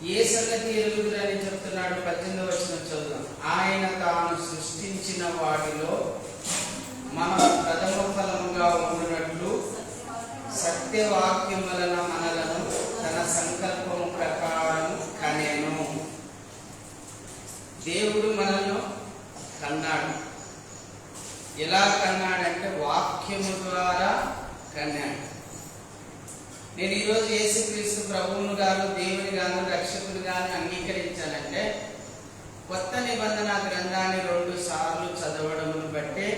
ఏ సంగతి ఎరుగుదని చెప్తున్నాడు. 18వ వచనం చదువుదాం. ఆయన తాను సృష్టించిన వాటిలో మనం ప్రథమ ఫలముగా ఉండునట్లు సత్యవాక్యం వలన మనలను తన సంకల్పము ప్రకారం కనెను. దేవుడు మనల్ని కన్నాడు. ఎలా కన్నాడంటే వాక్యము ద్వారా కన్నాడు. నేను ఈరోజు యేసుక్రీస్తు ప్రభువును గాను దేవుని గాను రక్షకుడు గాను అంగీకరించాలంటే కొత్త నిబంధన గ్రంథాన్ని 2 సార్లు చదవడమును బట్టే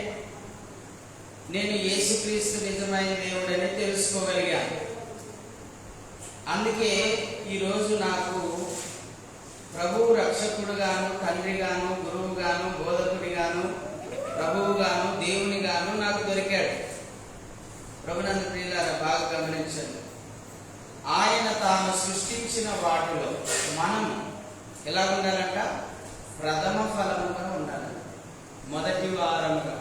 నేను యేసుక్రీస్తు నిజమైన దేవుడని తెలుసుకోగలిగాను. అందుకే ఈరోజు నాకు ప్రభువు రక్షకుడు గాను, తండ్రి గాను, గురువు గాను, బోధకుడి గాను, ప్రభువు గాను, దేవుని గాను నాకు దొరికాడు. ప్రభునందు ప్రియులారా, బాగా గమనించండి. ఆయన తాను సృష్టించిన వాటిలో మనం ఎలా ఉండాలంట? ప్రథమ ఫలముగా ఉండాలి. మొదటి వారముగా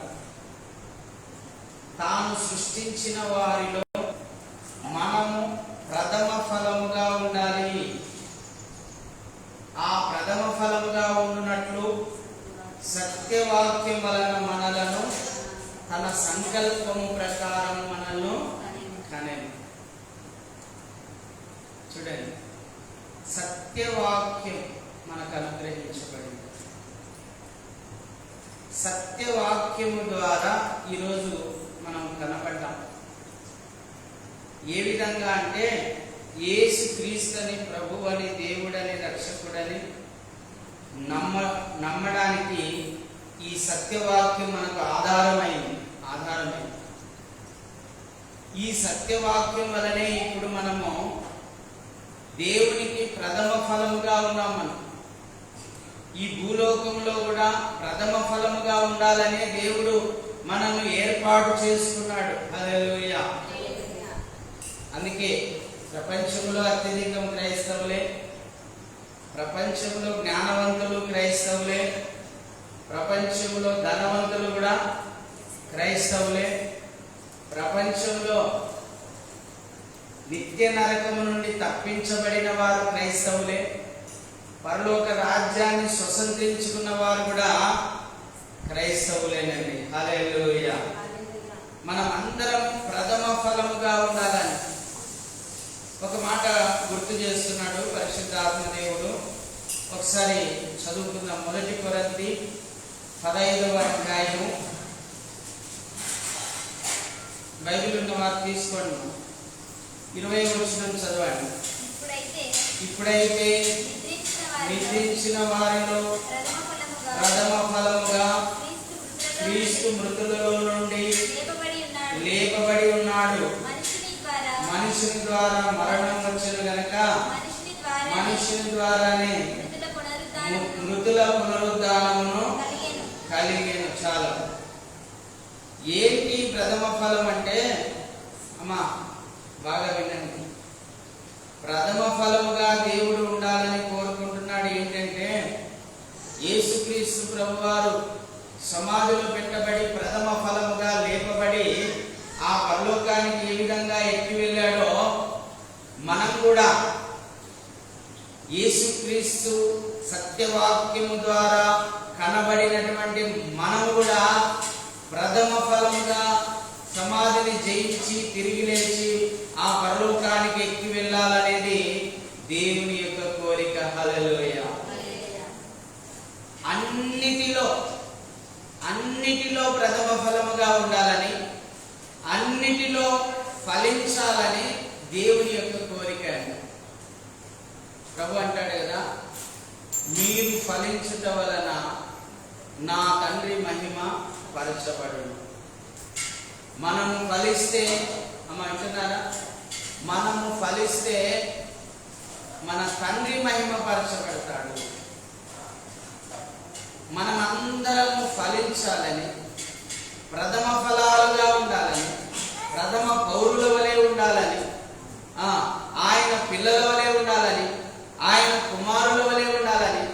తాను సృష్టించిన వారిలో మనము ప్రథమ ఫలముగా ఉండాలి. ఆ ప్రథమ ఫలముగా ఉండునట్లు సత్యవాక్యం వలన మనలను తన సంకల్పము ప్రకారం మనల్ని కనెను. చూడండి, సత్యవాక్యం మనకు అనుగ్రహించబడింది. సత్యవాక్యము ద్వారా ఈరోజు మనం కనపడ్డాం. ఏ విధంగా అంటే యేసు క్రీస్తుని ప్రభువని, దేవుడని, రక్షకుడని నమ్మడానికి ఈ సత్యవాక్యం మనకు ఆధారమైంది. ఈ సత్యవాక్యం వలనే ఇప్పుడు మనము దేవునికి ప్రథమ ఫలముగా ఉన్నాం. మనం ఈ భూలోకంలో కూడా ప్రథమ ఫలముగా ఉండాలనే దేవుడు మనల్ని ఏర్పాటు చేసుకున్నాడు. హల్లెలూయా. అందుకే ప్రపంచంలో అత్యధికం క్రైస్తవులే, ప్రపంచంలో జ్ఞానవంతులు క్రైస్తవులే, ప్రపంచంలో ధనవంతులు కూడా క్రైస్తవులే, ప్రపంచంలో నిత్య నరకము నుండి తప్పించబడిన వారు క్రైస్తవులే, పరలోక రాజ్యాన్ని స్వతంత్రించుకున్న వారు కూడా క్రైస్తవులేనండి. హల్లెలూయా. మనం అందరం ప్రథమ ఫలముగా ఉండాలని ఒక మాట గుర్తు చేస్తున్నాడు పరిశుద్ధాత్మ దేవుడు. ఒకసారి చదువుకుందాం. 1 కొరింథీ 15వ అధ్యాయము. బైబిల్ ఉన్న వారు తీసుకోండి. 20వ వచనం చదవండి. ఇప్పుడైతే నిద్రించిన వారిలో ప్రథమ ఫలముగా క్రీస్తు మృతులలో నుండి లేపబడి ఉన్నాడు. మనుషుని ద్వారా మరణం వచ్చెను గనక మనుషుని ద్వారానే మృతుల పునరుద్ధానమును కలిగెను. చాలా. ఏంటి ప్రథమ ఫలం అంటే? అమ్మా బాగా వినండి. ప్రథమ ఫలముగా దేవుడు ఉండాలని కోరుకుంటున్నాడు. ఏంటంటే యేసుక్రీస్తు ప్రభువారు సమాధిలో పెట్టబడి ప్రథమ ఫలముగా లేపబడి ఆ పరలోకానికి ఏ విధంగా ఎక్కి వెళ్ళాడో మనం కూడా యేసుక్రీస్తు సత్యవాక్యము ద్వారా కనబడినటువంటి మనం కూడా ప్రథమ ఫలముగా సమాధిని జయించి తిరిగి లేచి ఆ పరలోకానికి ఎక్కి వెళ్ళాలనేది దేవుని యొక్క కోరిక. హల్లెలూయా. అన్నిటిలో ప్రథమ ఫలముగా ఉండాలని, అన్నిటిలో ఫలించాలని దేవుని యొక్క కోరిక. ప్రభు అంటాడు కదా, మీరు ఫలించుట వలన నా తండ్రి మహిమ పరచబడును. మనము ఫలిస్తే, అమ్మ అంటున్నారా, మనము ఫలిస్తే మన తండ్రి మహిమ పరచబడతాడు. మనమందరము ఫలించాలని, ప్రథమ ఫలాలుగా ఉండాలని, ప్రథమ పౌరుల వలె ఉండాలని, ఆయన పిల్లల వలె ఉండాలని, ఆయన కుమారుల వలె ఉండాలని,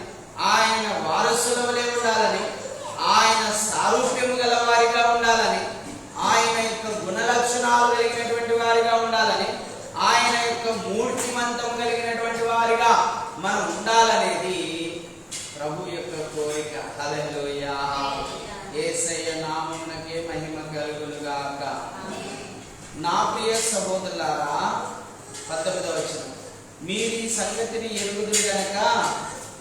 ఆయన వారసుల వలె ఉండాలని, ఆయన సారూప్యము గల వారిగా ఉండాలని, ఆయన యొక్క గుణలక్షణాలు కలిగినటువంటి వారిగా ఉండాలని, ఆయన యొక్క మూర్తిమంతం కలిగినటువంటి వారిగా మనం ఉండాలనేది ప్రభు యొక్క కోరిక. హల్లెలూయా. యేసయ్య నామమునకే మహిమ కలుగును గాక. నా ప్రియ సహోదరులారా, 19వ వచనం, మీరు ఈ సంగతిని ఎరుగుదురు గనక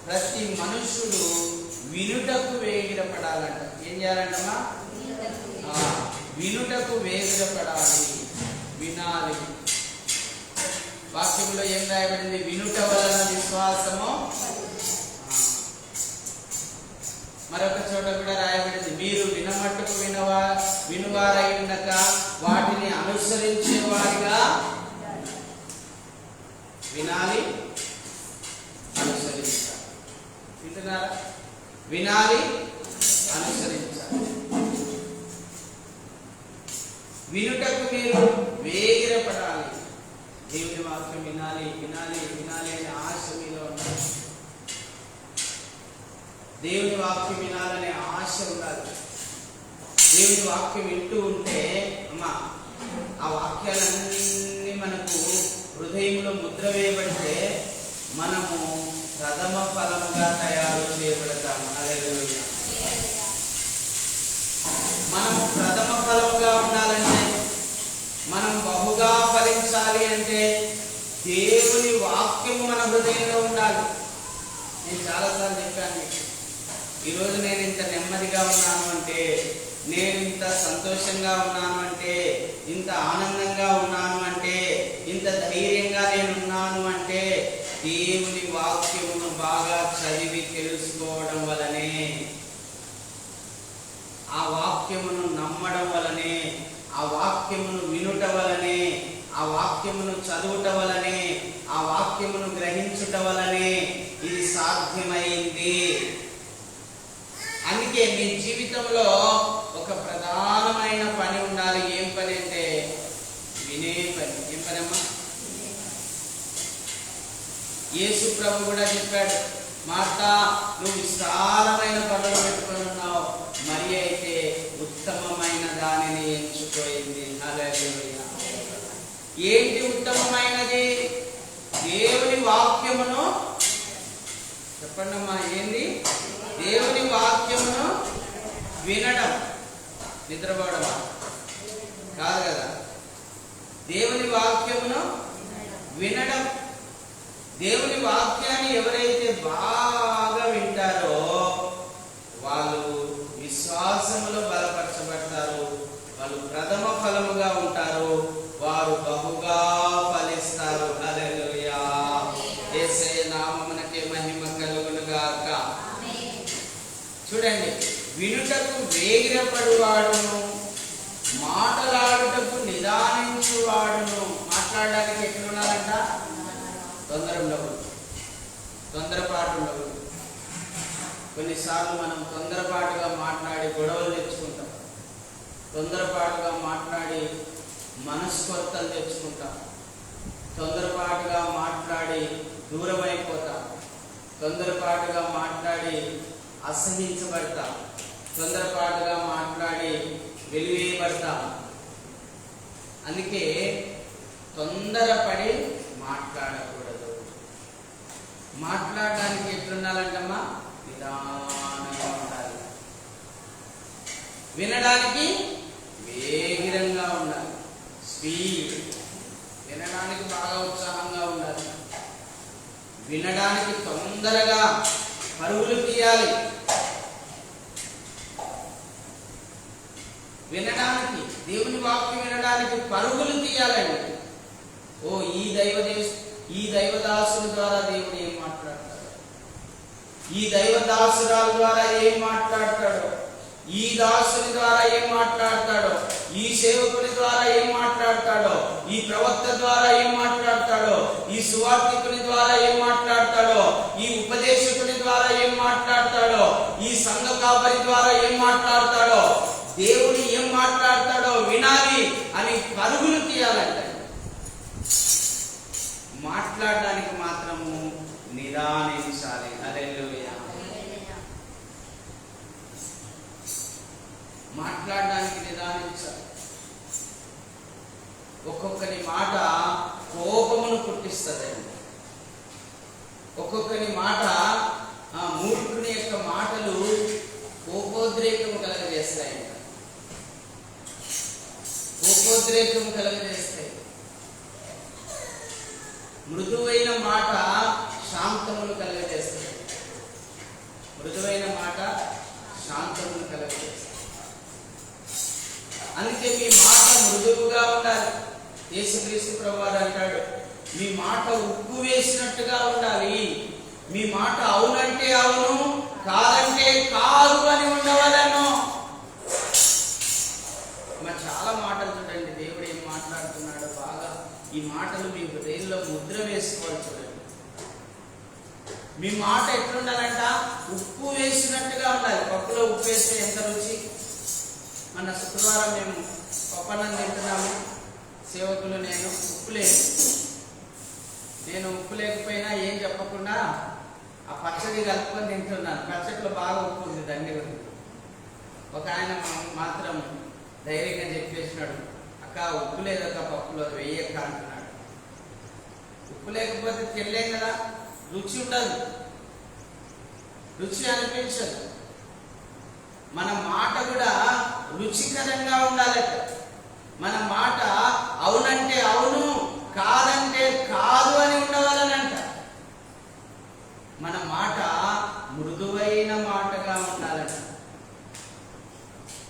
ప్రతి మనుషుడు వినుటకు వేగిరపడాలంట. ఏం చేయాలంటమ్మా? వినుటకు వేగిరపడాలి, వినాలి. వాక్యంలో ఏం రాయబడింది? వినుట వలన విశ్వాసము. మరొక చోట కూడా రాయబడింది, మీరు వినమట్టుకు వినువారై ఉండక వాటిని అనుసరించేవారిగా వినాలి, అనుసరించాలి. వింటున్నారా? వినాలి, అనుసరించాలి. వినుటకు మీరు వేగిరపడాలి. దేవుని వాక్యం వినాలి, వినాలి, వినాలి అనే ఆశ మీలో ఉండాలి. దేవుని వాక్యం వినాలనే ఆశ ఉండాలి. దేవుని వాక్యం వింటూ ఉంటే అమ్మా, ఆ వాక్యాలన్నీ మనకు హృదయంలో ముద్ర వేయబడితే మనము ప్రథమ ఫలముగా తయారు చేయబడతాము. హల్లెలూయా. మనము ప్రథమ ఫలముగా ఉండాలంటే, మనం బహుగా ఫలించాలి అంటే దేవుని వాక్యము మన హృదయంలో ఉండాలి. నేను చాలాసార్లు చెప్పాను మీకు, ఈరోజు నేను ఇంత నెమ్మదిగా ఉన్నాను అంటే, నేను ఇంత సంతోషంగా ఉన్నాను అంటే, ఇంత ఆనందంగా ఉన్నాను అంటే, ఇంత ధైర్యంగా నేను ఉన్నాను అంటే దేవుని వాక్యమును బాగా చదివి తెలుసుకోవడం వలనే, ఆ వాక్యమును నమ్మడం వలనే, ఆ వాక్యమును వినుట వలనే, ఆ వాక్యమును చదువుట వలనే, ఆ వాక్యమును గ్రహించుట వలనే ఇది సాధ్యమైంది. అందుకే మీ జీవితంలో ఒక ప్రధానమైన పని ఉండాలి. ఏం పని అంటే వినే పని. ఏం పని అమ్మా? యేసు ప్రభు కూడా చెప్పాడు, మార్తా, నువ్వు విస్తారమైన పనులు పెట్టుకొని ఉన్నావు, మరి అయితే ఉత్తమమైన దానిని ఎంచుకోయింది. హల్లెలూయా. ఏంటి ఉత్తమమైనది? దేవుని వాక్యమును చెప్పండి అమ్మా. ఏంది? దేవుని వాక్యమును వినడం. నిద్రపోవడం కాదు కదా. దేవుని వాక్యమును వినడం. దేవుని వాక్యాన్ని ఎవరైతే బాగా వింటారో వాళ్ళు విశ్వాసములో బలపరచబడతారు, వాళ్ళు ప్రథమ ఫలముగా ఉంటారు, వారు బహుగా ఫలిస్తారు. హల్లెలూయా. యేసయ్య నామమునకే మహిమ కలుగును గాక. చూడండి, వినుటకు వేగిరపడువాడును, మాటలాడుటకు నిదానించువాడును. మాట్లాడడానికి ఎట్లున్నారంట? తొందర ఉండకూడదు, తొందరపాటు ఉండకూడదు. కొన్నిసార్లు మనం తొందరపాటుగా మాట్లాడి గొడవలు తెచ్చుకుంటాం, తొందరపాటుగా మాట్లాడి మనస్పర్ధలు తెచ్చుకుంటాం, తొందరపాటుగా మాట్లాడి దూరమైపోతాం, తొందరపాటుగా మాట్లాడి అసహించబడతాం, తొందరపాటుగా మాట్లాడి వెలివేయబడతాం. అందుకే తొందరపడి మాట్లాడకూడదు. మాట్లాడడానికి ఎట్లుండాలంటమ్మా? నిదానంగా ఉండాలి. వినడానికి వేగిరంగా ఉండాలి, స్పీడ్. వినడానికి బాగా ఉత్సాహంగా ఉండాలి, వినడానికి తొందరగా పరుగులు తీయాలి. వినడానికి, దేవుని వాక్యం వినడానికి పరుగులు తీయాలండి. ఓ ఈ దైవదాసుల ద్వారా దేవుడు ఏం మాట్లాడతాడు, ఈ దైవదాసురాల ద్వారా ఏం మాట్లాడతాడో, ఈ దాసుని ద్వారా ఏం మాట్లాడతాడో, ఈ సేవకుని ద్వారా ఏం మాట్లాడతాడో, ఈ ప్రవక్త ద్వారా ఏం మాట్లాడతాడో, ఈ సువార్తికుని ద్వారా ఏం మాట్లాడతాడో, ఈ ఉపదేశకుని ద్వారా ఏం మాట్లాడతాడో, ఈ సంఘ కాపరి ద్వారా ఏం మాట్లాడతాడో, దేవుడు ఏం మాట్లాడతాడో వినాలి అని పరుగులు తీయాలంట. మాట్లాడడానికి మాత్రము నిదానించాలి. హల్లెలూయా. మాట్లాడడానికి నిదానించాలి. ఒక్కొక్కరి మాట కోపమును పుట్టిస్తుంది. ఒక్కొక్కని మాట, మూర్ఖుని యొక్క మాటలు కోపోద్రేకము కలగజేస్తాయి. కోపోద్రేకము కలగజేస్తాయి. మృదువైన మాట శాంతమును కలగజేస్తాయి. మృదువైన మాట శాంతమును కలగజేస్తాయి. అందుకే మీ మాట మృదువుగా ఉండాలి. యేసుక్రీస్తు ప్రభువారు అంటాడు, మీ మాట ఉప్పు వేసినట్టుగా ఉండాలి. మీ మాట అవునంటే అవును, కాదంటే కాదు అని ఉండవలను. మరి చాలా మాటలు చూడండి, దేవుడు ఏం మాట్లాడుతున్నాడు. బాగా ఈ మాటలు మీ హృదయంలో ముద్ర వేసుకోవాలి. చూడండి, మీ మాట ఎట్లుండాలంట? ఉప్పు వేసినట్టుగా ఉండాలి. పప్పులో ఉప్పు వేస్తే ఎంత రుచి. మన శుక్రవారం మేము పప్పన్నం తింటున్నాము, సేవకులు నేను. నేను ఉప్పు లేకపోయినా ఏం చెప్పకుండా ఆ పచ్చడి కలుపుకొని తింటున్నాను. పచ్చడిలో బాగా ఉప్పు ఉంది, దండి ఉంది. ఒక ఆయన మాత్రం ధైర్యంగా చెప్పేసినాడు, అక్క ఉప్పు లేదక్క పప్పులో, వెయ్యక్క అంటున్నాడు. ఉప్పు లేకపోతే తినలేం కదా, రుచి ఉండదు, రుచి అనిపించదు. మన మాట కూడా రుచికరంగా ఉండాలట. మన మాట అవునంటే అవును, కాదంటే కాదు అని ఉండవాలనంట. మన మాట మృదువైన మాటగా ఉండాలంట.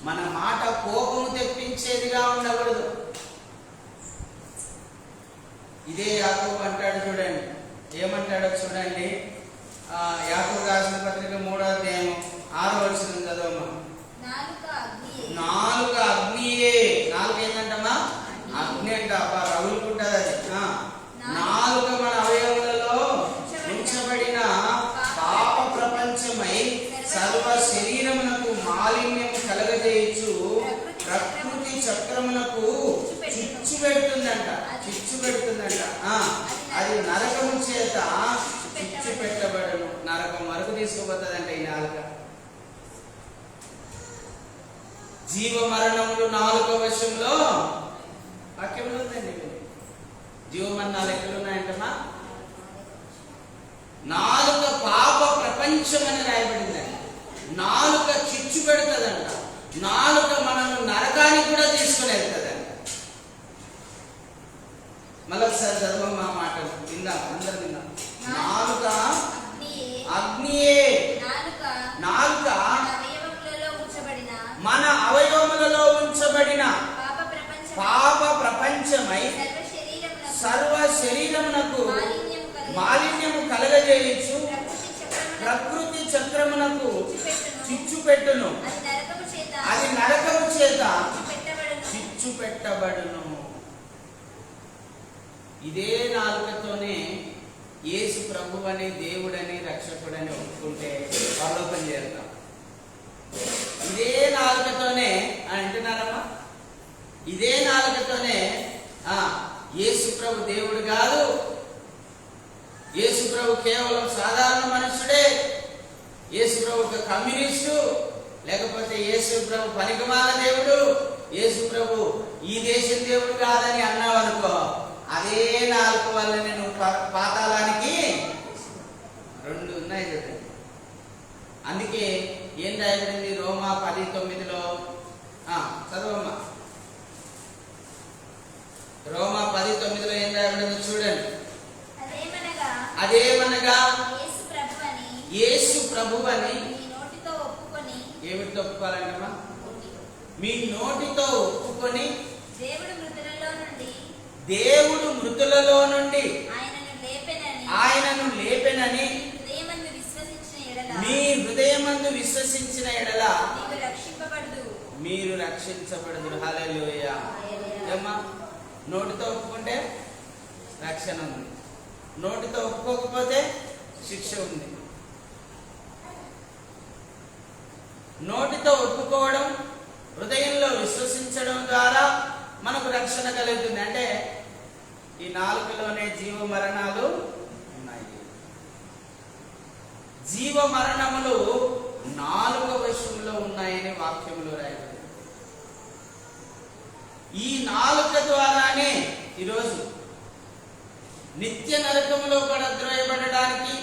మన మాట కోపము తెప్పించేదిగా ఉండకూడదు. ఇదే యాకోబు అంటాడు చూడండి, ఏమంటాడో చూడండి. యాకోబు రాసిన పత్రిక 3వ అధ్యాయం 6వ వచనం చదవమ్మా. నాలుక అగ్నియే. నాలుక ఏంటంటమ్మా? అగ్ని అంట. రగులుకుంటది అది. నాలుక మన అవయవులలో ఉంచబడిన పాప ప్రపంచమై సర్వ శరీరమునకు మాలిన్యము కలగజేయచ్చు ప్రకృతి చక్రమునకు చిచ్చు పెడుతుందంట. చిచ్చు పెడుతుందంట. అది నరకము చేత చిచ్చు పెట్టబడను. నరకం వరకు తీసుకుపోతుందంట ఈ నాలుక. జీవ మరణములు నాలుక వశంలో వాక్యంలో ఉందండి. జీవమరణాలు ఎక్కడున్నాయంటమ్మా? నాలుక పాప ప్రపంచం అని రాయబడిందండి. నాలుక చిచ్చు పెడుతుందంట. నాలుక మనల్ని నరకానికి కూడా తీసుకుని వెళ్తుందంట. మళ్ళొకసారి చదవం మా మాటలు విందాం, అందరు విందాం. నాలుక అగ్నియే. నాలుక మన అవయవములలో ఉంచబడిన పాప ప్రపంచమై సర్వ శరీరమునకు మాలిన్యము కలగజేయచ్చు ప్రకృతి చక్రమునకు చిచ్చు పెట్టును. అది నరకము చేత చిచ్చు పెట్టబడును. ఇదే నాలుకతోనే యేసు ప్రభువని, దేవుడని, రక్షకుడని ఒప్పుకుంటే పరలోకం చేరుతాం. ఇదే నాలుకతోనే అంటున్నారమ్మా, ఇదే నాలుకతోనే యేసు ప్రభు దేవుడు కాదు, యేసు ప్రభు కేవలం సాధారణ మనుషుడే, యేసు ప్రభు ఒక కమ్యూనిస్టు, లేకపోతే యేసు ప్రభు పనికిమాల దేవుడు, యేసు ప్రభు ఈ దేశం దేవుడు కాదని అన్నావు అనుకో, అదే నాలుక వల్ల నేను పాతాళానికి 2 ఉన్నాయి కదా. అందుకే ఏం రాయబడింది? రోమా 10:9లో చదవమ్మా. రోమా 10:9లో ఏం రాయబడింది చూడండి. అదేమనగా యేసు ప్రభువని ఏమిటితో ఒప్పుకోవాలంటమ్మా? మీ నోటితో ఒప్పుకొని దేవుడు మృతులలో నుండి ఆయనను లేపెనని మీ హృదయమందు విశ్వసించిన ఎడల మీరు రక్షించబడుదురు. హల్లెలూయా. ఏమ్మా, నోటితో ఒప్పుకుంటే రక్షణ ఉంది, నోటితో ఒప్పుకోకపోతే శిక్ష ఉంది. నోటితో ఒప్పుకోవడం, హృదయంలో విశ్వసించడం ద్వారా మనకు రక్షణ కలుగుతుంది. అంటే ఈ నాలుకలోనే జీవ మరణాలు ఉన్నాయి. జీవ మరణములు నాలుక వశంలో ఉన్నాయని వాక్యములో రాయబడింది. ఈ నాలుక ద్వారానే ఈరోజు నిత్య నరకములో పడద్రోయబడడానికి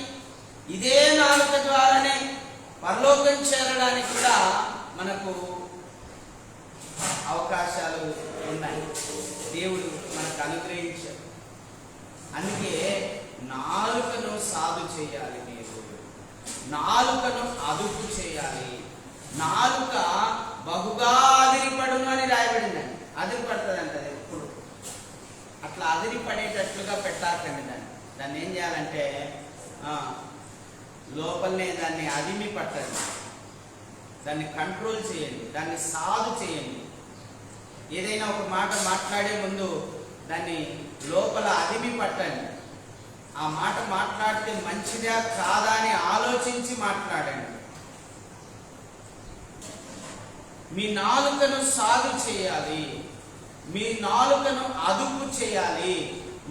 సువార్త ద్వారానే పరలోకం చేరడానికి కూడా మనకు అవకాశాలు ఉన్నాయి, దేవుడు మనకు అనుగ్రహించాడు. అందుకే నాలుకను సాధు చేయాలి, మీరు నాలుకను అదుపు చేయాలి. నాలుక బహుగా అదిరిపడును అని రాయబడిందండి. అదిరిపడుతుందంట అది ఎప్పుడు. అట్లా అదిరిపడేటట్లుగా పెట్టాకండి దాన్ని ఏం చేయాలంటే లోపలనే దాన్ని అదిమి పట్టండి, దాన్ని కంట్రోల్ చేయండి, దాన్ని సాధు చేయండి. ఏదైనా ఒక మాట మాట్లాడే ముందు దాన్ని లోపల అదిమి పట్టండి. ఆ మాట మాట్లాడితే మంచిదా కాదా అని ఆలోచించి మాట్లాడండి. మీ నాలుకను సాధు చేయాలి, మీ నాలుకను అదుపు చేయాలి.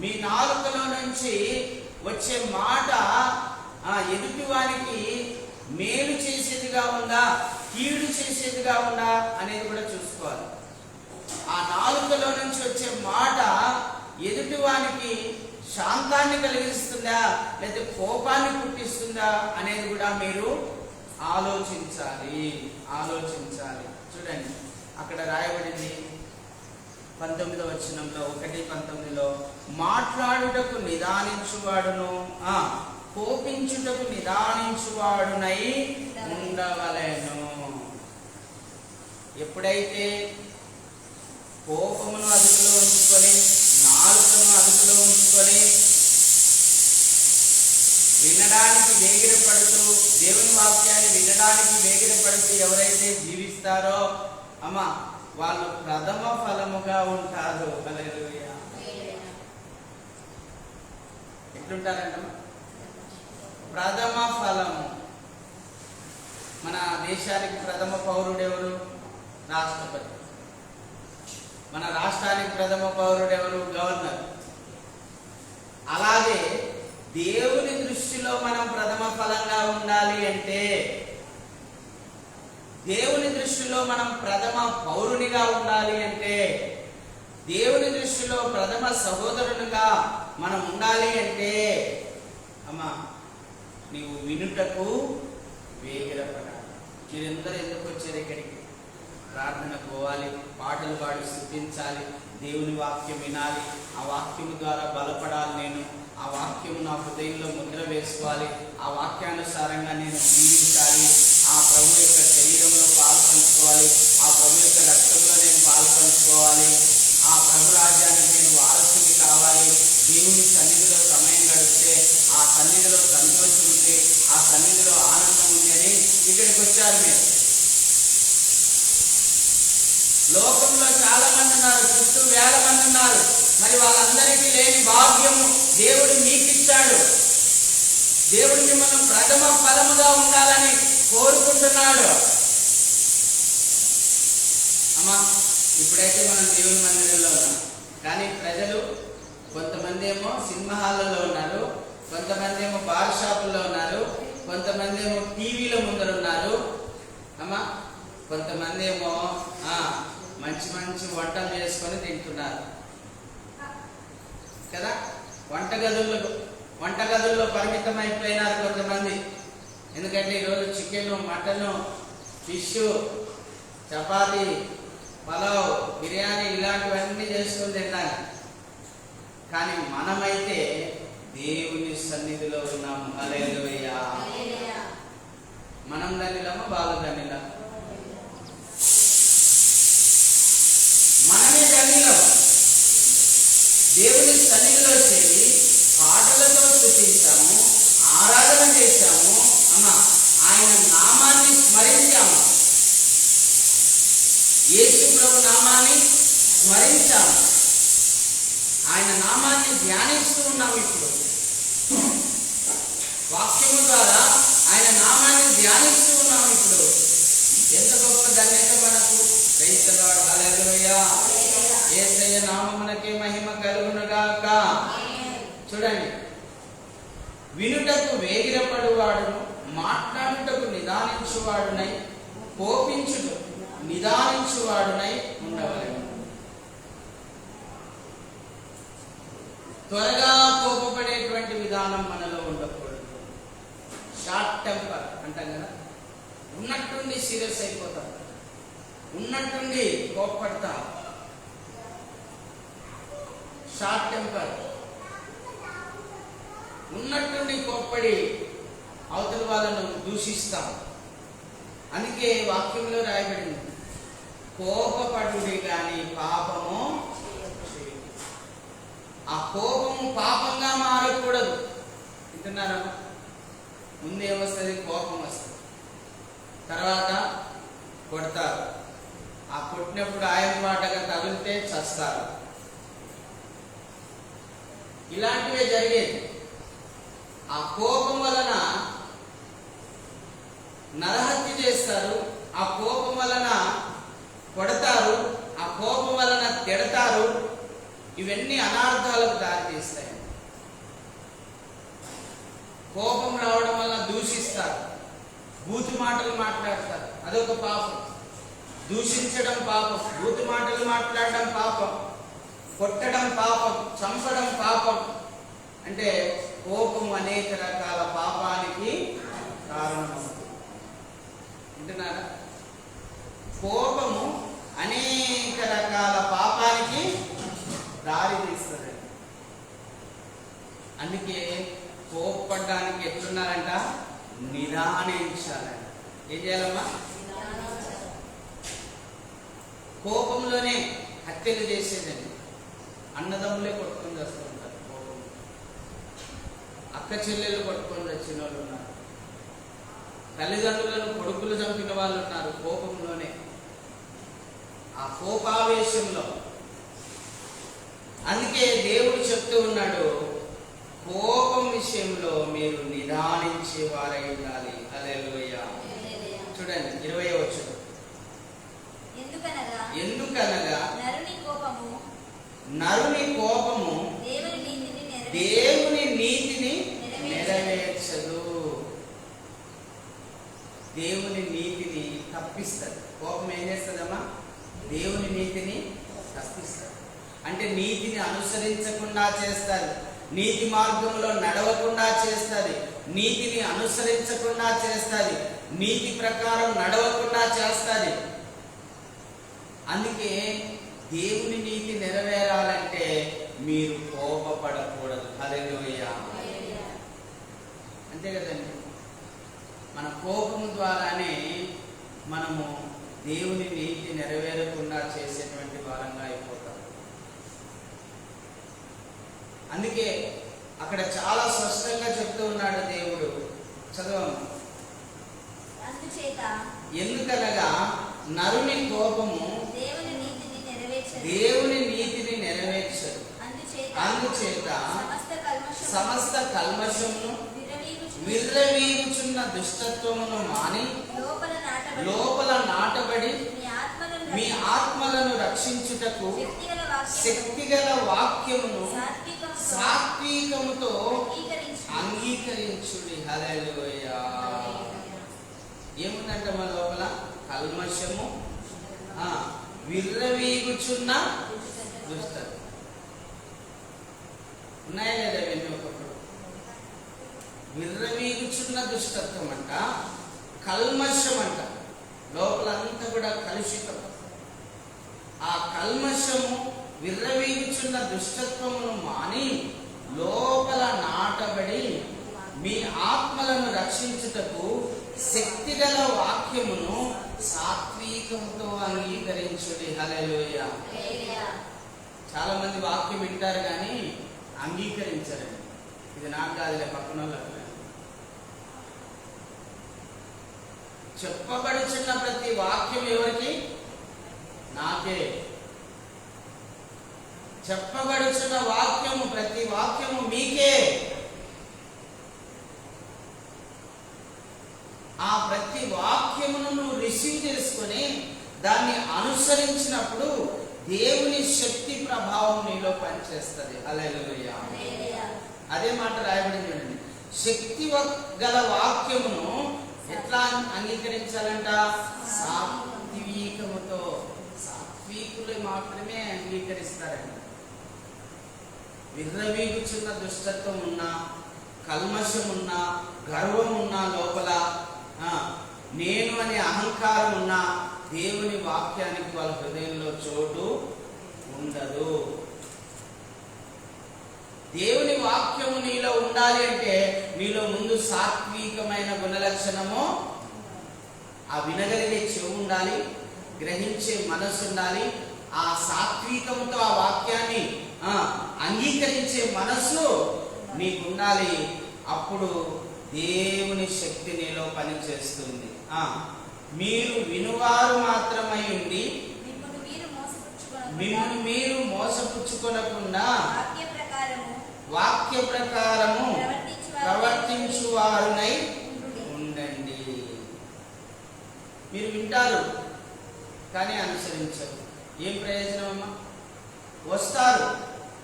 మీ నాలుకలో నుంచి వచ్చే మాట ఎదుటివానికి మేలు చేసేదిగా ఉందా, కీడు చేసేదిగా ఉందా అనేది కూడా చూసుకోవాలి. ఆ నాలుకలో నుంచి వచ్చే మాట ఎదుటివానికి శాంతాన్ని కలిగిస్తుందా లేదా కోపాన్ని పుట్టిస్తుందా అనేది కూడా మీరు ఆలోచించాలి. చూడండి, అక్కడ రాయబడింది 19వ వచనంలో 1:19 మాట్లాడుటకు నిదానించువాడును కోపించుటకు నిదానించువాడునై ఉండవలెను. ఎప్పుడైతే కోపమును అదుపులో ఉంచుకొని నాలుకను అదుపులో ఉంచుకొని వినడానికి వేగిరపడుతూ దేవుని వాక్యాన్ని వినడానికి వేగిరపడుతూ ఎవరైతే జీవిస్తారో వాళ్ళు ప్రథమ ఫలముగా ఉంటారు. హల్లెలూయా. ఎట్లుంటారంటమ్మా? ప్రథమ ఫలము. మన దేశానికి ప్రథమ పౌరుడు ఎవరు? రాష్ట్రపతి. మన రాష్ట్రానికి ప్రథమ పౌరుడు ఎవరు? గవర్నర్. అలాగే దేవుని దృష్టిలో మనం ప్రథమ ఫలంగా ఉండాలి అంటే, దేవుని దృష్టిలో మనం ప్రథమ పౌరునిగా ఉండాలి అంటే, దేవుని దృష్టిలో ప్రథమ సహోదరునిగా మనం ఉండాలి అంటే నీవు వినుటకు వేగిరపడాలి. మీరందరూ ఎందుకు వచ్చారు ఇక్కడికి? ప్రార్థన పోవాలి, పాటలు పాడి స్తుతించాలి, దేవుని వాక్యం వినాలి, ఆ వాక్యం ద్వారా బలపడాలి. నేను ఆ వాక్యం నా హృదయంలో ముద్ర వేసుకోవాలి, ఆ వాక్యానుసారంగా నేను జీవించాలి, ఆ ప్రభు యొక్క శరీరంలో పాల్పంచుకోవాలి, ఆ ప్రభు యొక్క రక్తంలో నేను పాల్పంచుకోవాలి, ఆ ప్రభు రాజ్యానికి నేను వారసుని కావాలి. దేవుని సన్నిధిలో సమయం గడిపితే ఆ సన్నిధిలో సంతోషం ఉంది, ఆ సన్నిధిలో ఆనందం ఉంది అని ఇక్కడికి వచ్చారు మీరు. లోకంలో చాలా మంది ఉన్నారు, చుట్టూ వేల మంది ఉన్నారు. మరి వాళ్ళందరికీ లేని భాగ్యము దేవుడు మీకు ఇచ్చాడు. దేవుడు మిమ్మల్ని ప్రథమ ఫలముగా ఉండాలని కోరుకుంటున్నాడు. ఇప్పుడైతే మనం దేవుని మందిరంలో ఉన్నాం, కానీ ప్రజలు కొంతమంది ఏమో సినిమా హాల్లో ఉన్నారు, కొంతమంది ఏమో బార్ షాపుల్లో ఉన్నారు, కొంతమంది ఏమో టీవీల ముందర ఉన్నారు, కొంతమంది ఏమో మంచి మంచి వంటలు చేసుకొని తింటున్నారు కదా. వంటగదుల్లో పరిమితం అయిపోయినారు కొంతమంది. ఎందుకంటే ఈరోజు chicken, mutton, fish, chapati, pulao, biryani ఇలాంటివన్నీ చేసుకొని తింటారు. కానీ మనమైతే దేవుని సన్నిధిలో ఉన్నాము. హల్లెలూయా. మనం ధన్యులమా? వాళ్ళు ధన్యులమా? మనమే ధన్యులం. దేవుని సన్నిధిలో చేరి పాటలతో స్తుతించాము, ఆరాధన చేశాము, ఆయన నామాన్ని స్మరించాము, యేసు ప్రభు నామాన్ని స్మరించాము, ఆయన నామాన్ని ధ్యానిస్తూ ఉన్నాము. ఇప్పుడు వాక్యము ద్వారా ఆయన నామాన్ని ధ్యానిస్తూ ఉన్నాము. ఇప్పుడు ఎంత గొప్ప ధన్యత మనకు. Praise the lord. హల్లెలూయా. యేసయ్య నామమునకే మహిమ కలుగునుగాక. చూడండి, వినుటకు వేగిరపడువాడును మాట్లాడుటకు నిదానించువాడునై కోపించుటకు నిదానించువాడునై ఉండవలెను. త్వరగా కోపపడేటువంటి విధానం మనలో ఉండకూడదు. Short temper. అంటాం కదా, ఉన్నట్టుండి సీరియస్ అయిపోతాం, ఉన్నట్టుండి కోప్పడతాం, షార్ట్ టెంపర్, ఉన్నట్టుండి కోప్పడి అవతల వాళ్ళను దూషిస్తాం. అందుకే వాక్యంలో రాయబడింది, కోపపడుడి గాని పాపము. ఆ కోపము పాపంగా మారకూడదు. వింటున్నారా? ముందేమొస్తుంది? కోపం వస్తుంది, తర్వాత కొడతారు. ఆ కొట్టినప్పుడు ఆయన మాటగా తగిలితే చస్తారు. ఇలాంటివే జరిగేది. ఆ కోపం వలన నరహత్య చేస్తారు, ఆ కోపం వలన కొడతారు, ఆ కోపం వలన తిడతారు. ఇవన్నీ అనార్థాలకు దారితీస్తాయి. కోపం రావడం వలన దూషిస్తారు, బూతు మాటలు మాట్లాడతారు, అదొక పాపం. దూషించడం పాపం, బూతు మాటలు మాట్లాడడం పాపం, కొట్టడం పాపం, చంపడం పాపం. అంటే కోపం అనేక రకాల పాపానికి కారణమవుతుంది. వింటున్నారా? కోపము అనేక రకాల పాపానికి దారి తీస్తుంది. అందుకే కోపపడడానికి ఎట్లున్నారంట? నిదానించాలంట. ఏం చేయాలమ్మా? కోపంలోనే హత్యలు చేసేదండి. అన్నదమ్ములే కొట్టుకొని వస్తూ ఉంటారు కోపం. అక్క చెల్లెలు కొట్టుకొని వచ్చిన వాళ్ళు ఉన్నారు, తల్లిదండ్రులను కొడుకులు చంపిన వాళ్ళు ఉన్నారు కోపంలోనే, ఆ కోపావేశంలో. అందుకే దేవుడు చెప్తూ ఉన్నాడు, కోపం విషయంలో మీరు నిదానించే వారై ఉండాలి. హల్లెలూయా. చూడండి 20వ వచనం. ఎందుకనగా నరుని కోపము దేవుని నీతిని నెరవేర్చదు. దేవుని నీతిని తప్పిస్తుంది. కోపం ఏం చేస్తుందమ్మా? దేవుని నీతిని తప్పిస్తుంది. అంటే నీతిని అనుసరించకుండా చేస్తుంది, నీతి మార్గంలో నడవకుండా చేస్తుంది, నీతిని అనుసరించకుండా చేస్తుంది, నీతి ప్రకారం నడవకుండా చేస్తుంది. అందుకే దేవుని నీతి నెరవేరాలంటే మీరు కోపపడకూడదు. హల్లెలూయా. అంతే కదండి. మన కోపం ద్వారానే మనము దేవుని నీతి నెరవేరకుండా చేసేటువంటి వారంగా అయిపోతాం. అందుకే అక్కడ చాలా స్పష్టంగా చెప్తూ ఉన్నాడు దేవుడు. చదవము. ఎందుకనగా నరుని కోపము దేవుని నీతిని నెరవేర్చదు. అందుచేత సమస్త కల్మషమును విర్రవీగుచున్న దుష్టత్వమును మాని లోపల నాటబడి మీ ఆత్మలను రక్షించుటకు శక్తిగల వాక్యమును సాత్వికముతో అంగీకరించుడి. హల్లెలూయా. ఏముందంట మన లోపల? కల్మషము, విర్రవీగుచున్న దుష్టత్వం. ఉన్నాయా లేదా ఇవన్నీ? ఒకప్పుడు విర్రవీగుచున్న దుష్టత్వం అంట, కల్మషం అంట, లోపలంతా కూడా కలుషితం. ఆ కల్మషము విర్రవీగుచున్న దుష్టత్వమును మాని లోపల నాటబడి మీ ఆత్మలను రక్షించుటకు శక్తిగల వాక్యమును సాత్వికంతో అంగీకరించుడి. హల్లెలూయా. చాలా మంది వాక్యం వింటారు కానీ అంగీకరించరండి. ఇది నాకు కాదులే, పక్కన వాళ్ళకి. చెప్పబడుచున్న ప్రతి వాక్యం ఎవరికి? నాకే. చెప్పబడుచున్న వాక్యము, ప్రతి వాక్యము మీకే. ఆ ప్రతి వాక్యమును నువ్వు రిసీవ్ చేసుకొని దాన్ని అనుసరించినప్పుడు దేవుని శక్తి ప్రభావం నీలో పనిచేస్తుంది. హల్లెలూయా. అదే మాట రాయబడింది చూడండి. శక్తి గల వాక్యమును ఎట్లా అంగీకరించాలంట? సాత్వికముతో. సాత్వికులు మాత్రమే అంగీకరిస్తారంట. విర్రవీగుచున్న దుష్టత్వం ఉన్నా, కల్మషం ఉన్నా, గర్వం ఉన్నా లోపల నేననే అహంకారం ఉన్న దేవుని వాక్యానికి వాళ్ళ హృదయంలో చోటు ఉండదు. దేవుని వాక్యము నీలో ఉండాలి అంటే నీలో ముందు సాత్వికమైన గుణలక్షణము, ఆ వినగలిగే చెవు ఉండాలి, గ్రహించే మనసు ఉండాలి. ఆ సాత్వికముతో ఆ వాక్యాన్ని అంగీకరించే మనసు నీకు ఉండాలి. అప్పుడు దేవుని శక్తి నీలో పనిచేస్తుంది. మీరు వినువారు మాత్రమై ఉండి మిమ్మల్ని మీరు మోసపుచ్చుకొనకుండా వాక్య ప్రకారము ప్రవర్తించువారునై ఉండండి. మీరు వింటారు కానీ అనుసరించరు. ఏం ప్రయోజనం అమ్మా? వస్తారు,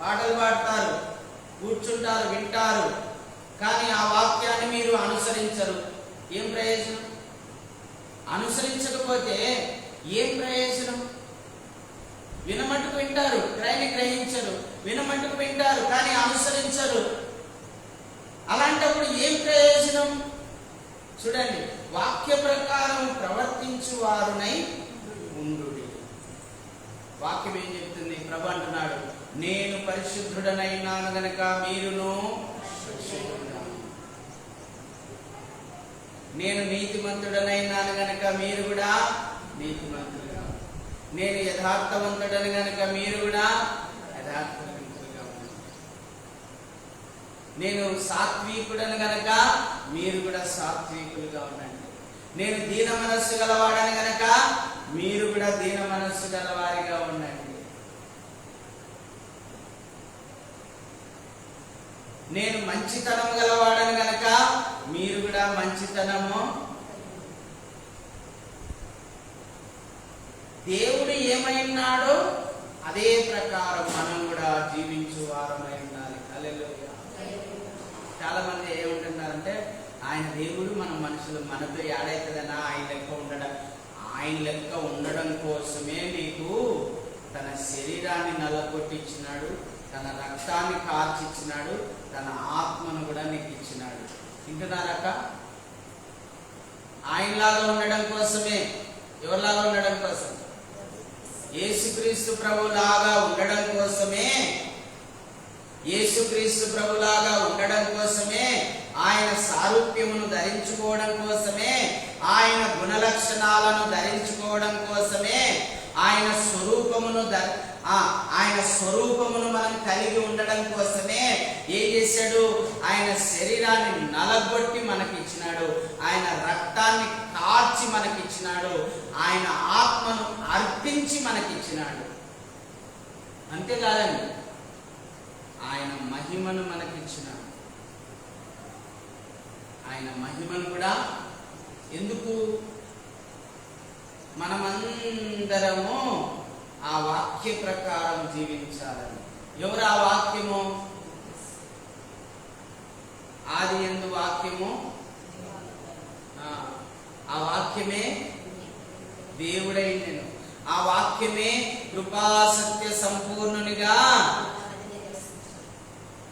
పాటలు పాడతారు, కూర్చుంటారు, వింటారు, కానీ ఆ వాక్యాన్ని మీరు అనుసరించరు. ఏం ప్రయోజనం? అనుసరించకపోతే ఏం ప్రయోజనం? వినమట్టుకు వింటారు కానీ గ్రహించరు, వినమట్టుకు వింటారు కానీ అనుసరించరు. అలాంటప్పుడు ఏం ప్రయోజనం? చూడండి, వాక్య ప్రకారం ప్రవర్తించు వారునై ఉండు. వాక్యం ఏం చెప్తుంది? ప్రభు అంటున్నాడు, నేను పరిశుద్ధుడనైనాను గనక మీరును పరిశుద్ధుడు, నేను నీతిమంతుడనైనాను గనక మీరు కూడా నీతిమంతులుగా, నేను యథార్థవంతుడని గనక మీరు కూడా యథార్థవంతులుగా, నేను సాత్వికుడని గనక మీరు కూడా సాత్వికులుగా ఉండండి, నేను దీన మనస్సు గలవాడని గనక మీరు కూడా దీన మనస్సు గలవారిగా ఉండండి, నేను మంచితనం గలవాడని గనక మీరు కూడా మంచితనము. దేవుడు ఏమైనాడో అదే ప్రకారం మనం కూడా జీవించు వారమై ఉండాలి. హల్లెలూయా. చాలా మంది ఏమంటున్నారంటే, ఆయన దేవుడు, మనం మనుషులు, మనతో ఏడైతుందన్నా ఆయన లెక్క ఉండడం కోసమే నీకు తన శరీరాన్ని నల్లగొట్టించినాడు, తన రక్తాన్ని కార్చిచ్చినాడు, తన ఆత్మను కూడా నీకు ఇచ్చినాడు. వింటున్నారక్క? ఆయనలాగా ఉండడం కోసమే. ఎవరిలాగా ఉండడం కోసం? యేసుక్రీస్తు ప్రభులాగా ఉండడం కోసమే. యేసుక్రీస్తు ప్రభులాగా ఉండడం కోసమే, ఆయన సారూప్యమును ధరించుకోవడం కోసమే, ఆయన గుణలక్షణాలను ధరించుకోవడం కోసమే, ఆయన స్వరూపమును మనం కలిగి ఉండడం కోసమే ఏం చేశాడు? ఆయన శరీరాన్ని నలగొట్టి మనకిచ్చినాడు, ఆయన రక్తాన్ని కార్చి మనకిచ్చినాడు, ఆయన ఆత్మను అర్పించి మనకిచ్చినాడు. అంతేకాదండి, ఆయన మహిమను మనకిచ్చినాడు. ఆయన మహిమను కూడా ఎందుకు? మనమందరము ఆ వాక్య ప్రకారం జీవించాలని. ఎవరు ఆ వాక్యము? ఆది యందు వాక్యము, ఆ వాక్యమే దేవుడైనను, ఆ వాక్యమే కృపా సత్య సంపూర్ణునిగా,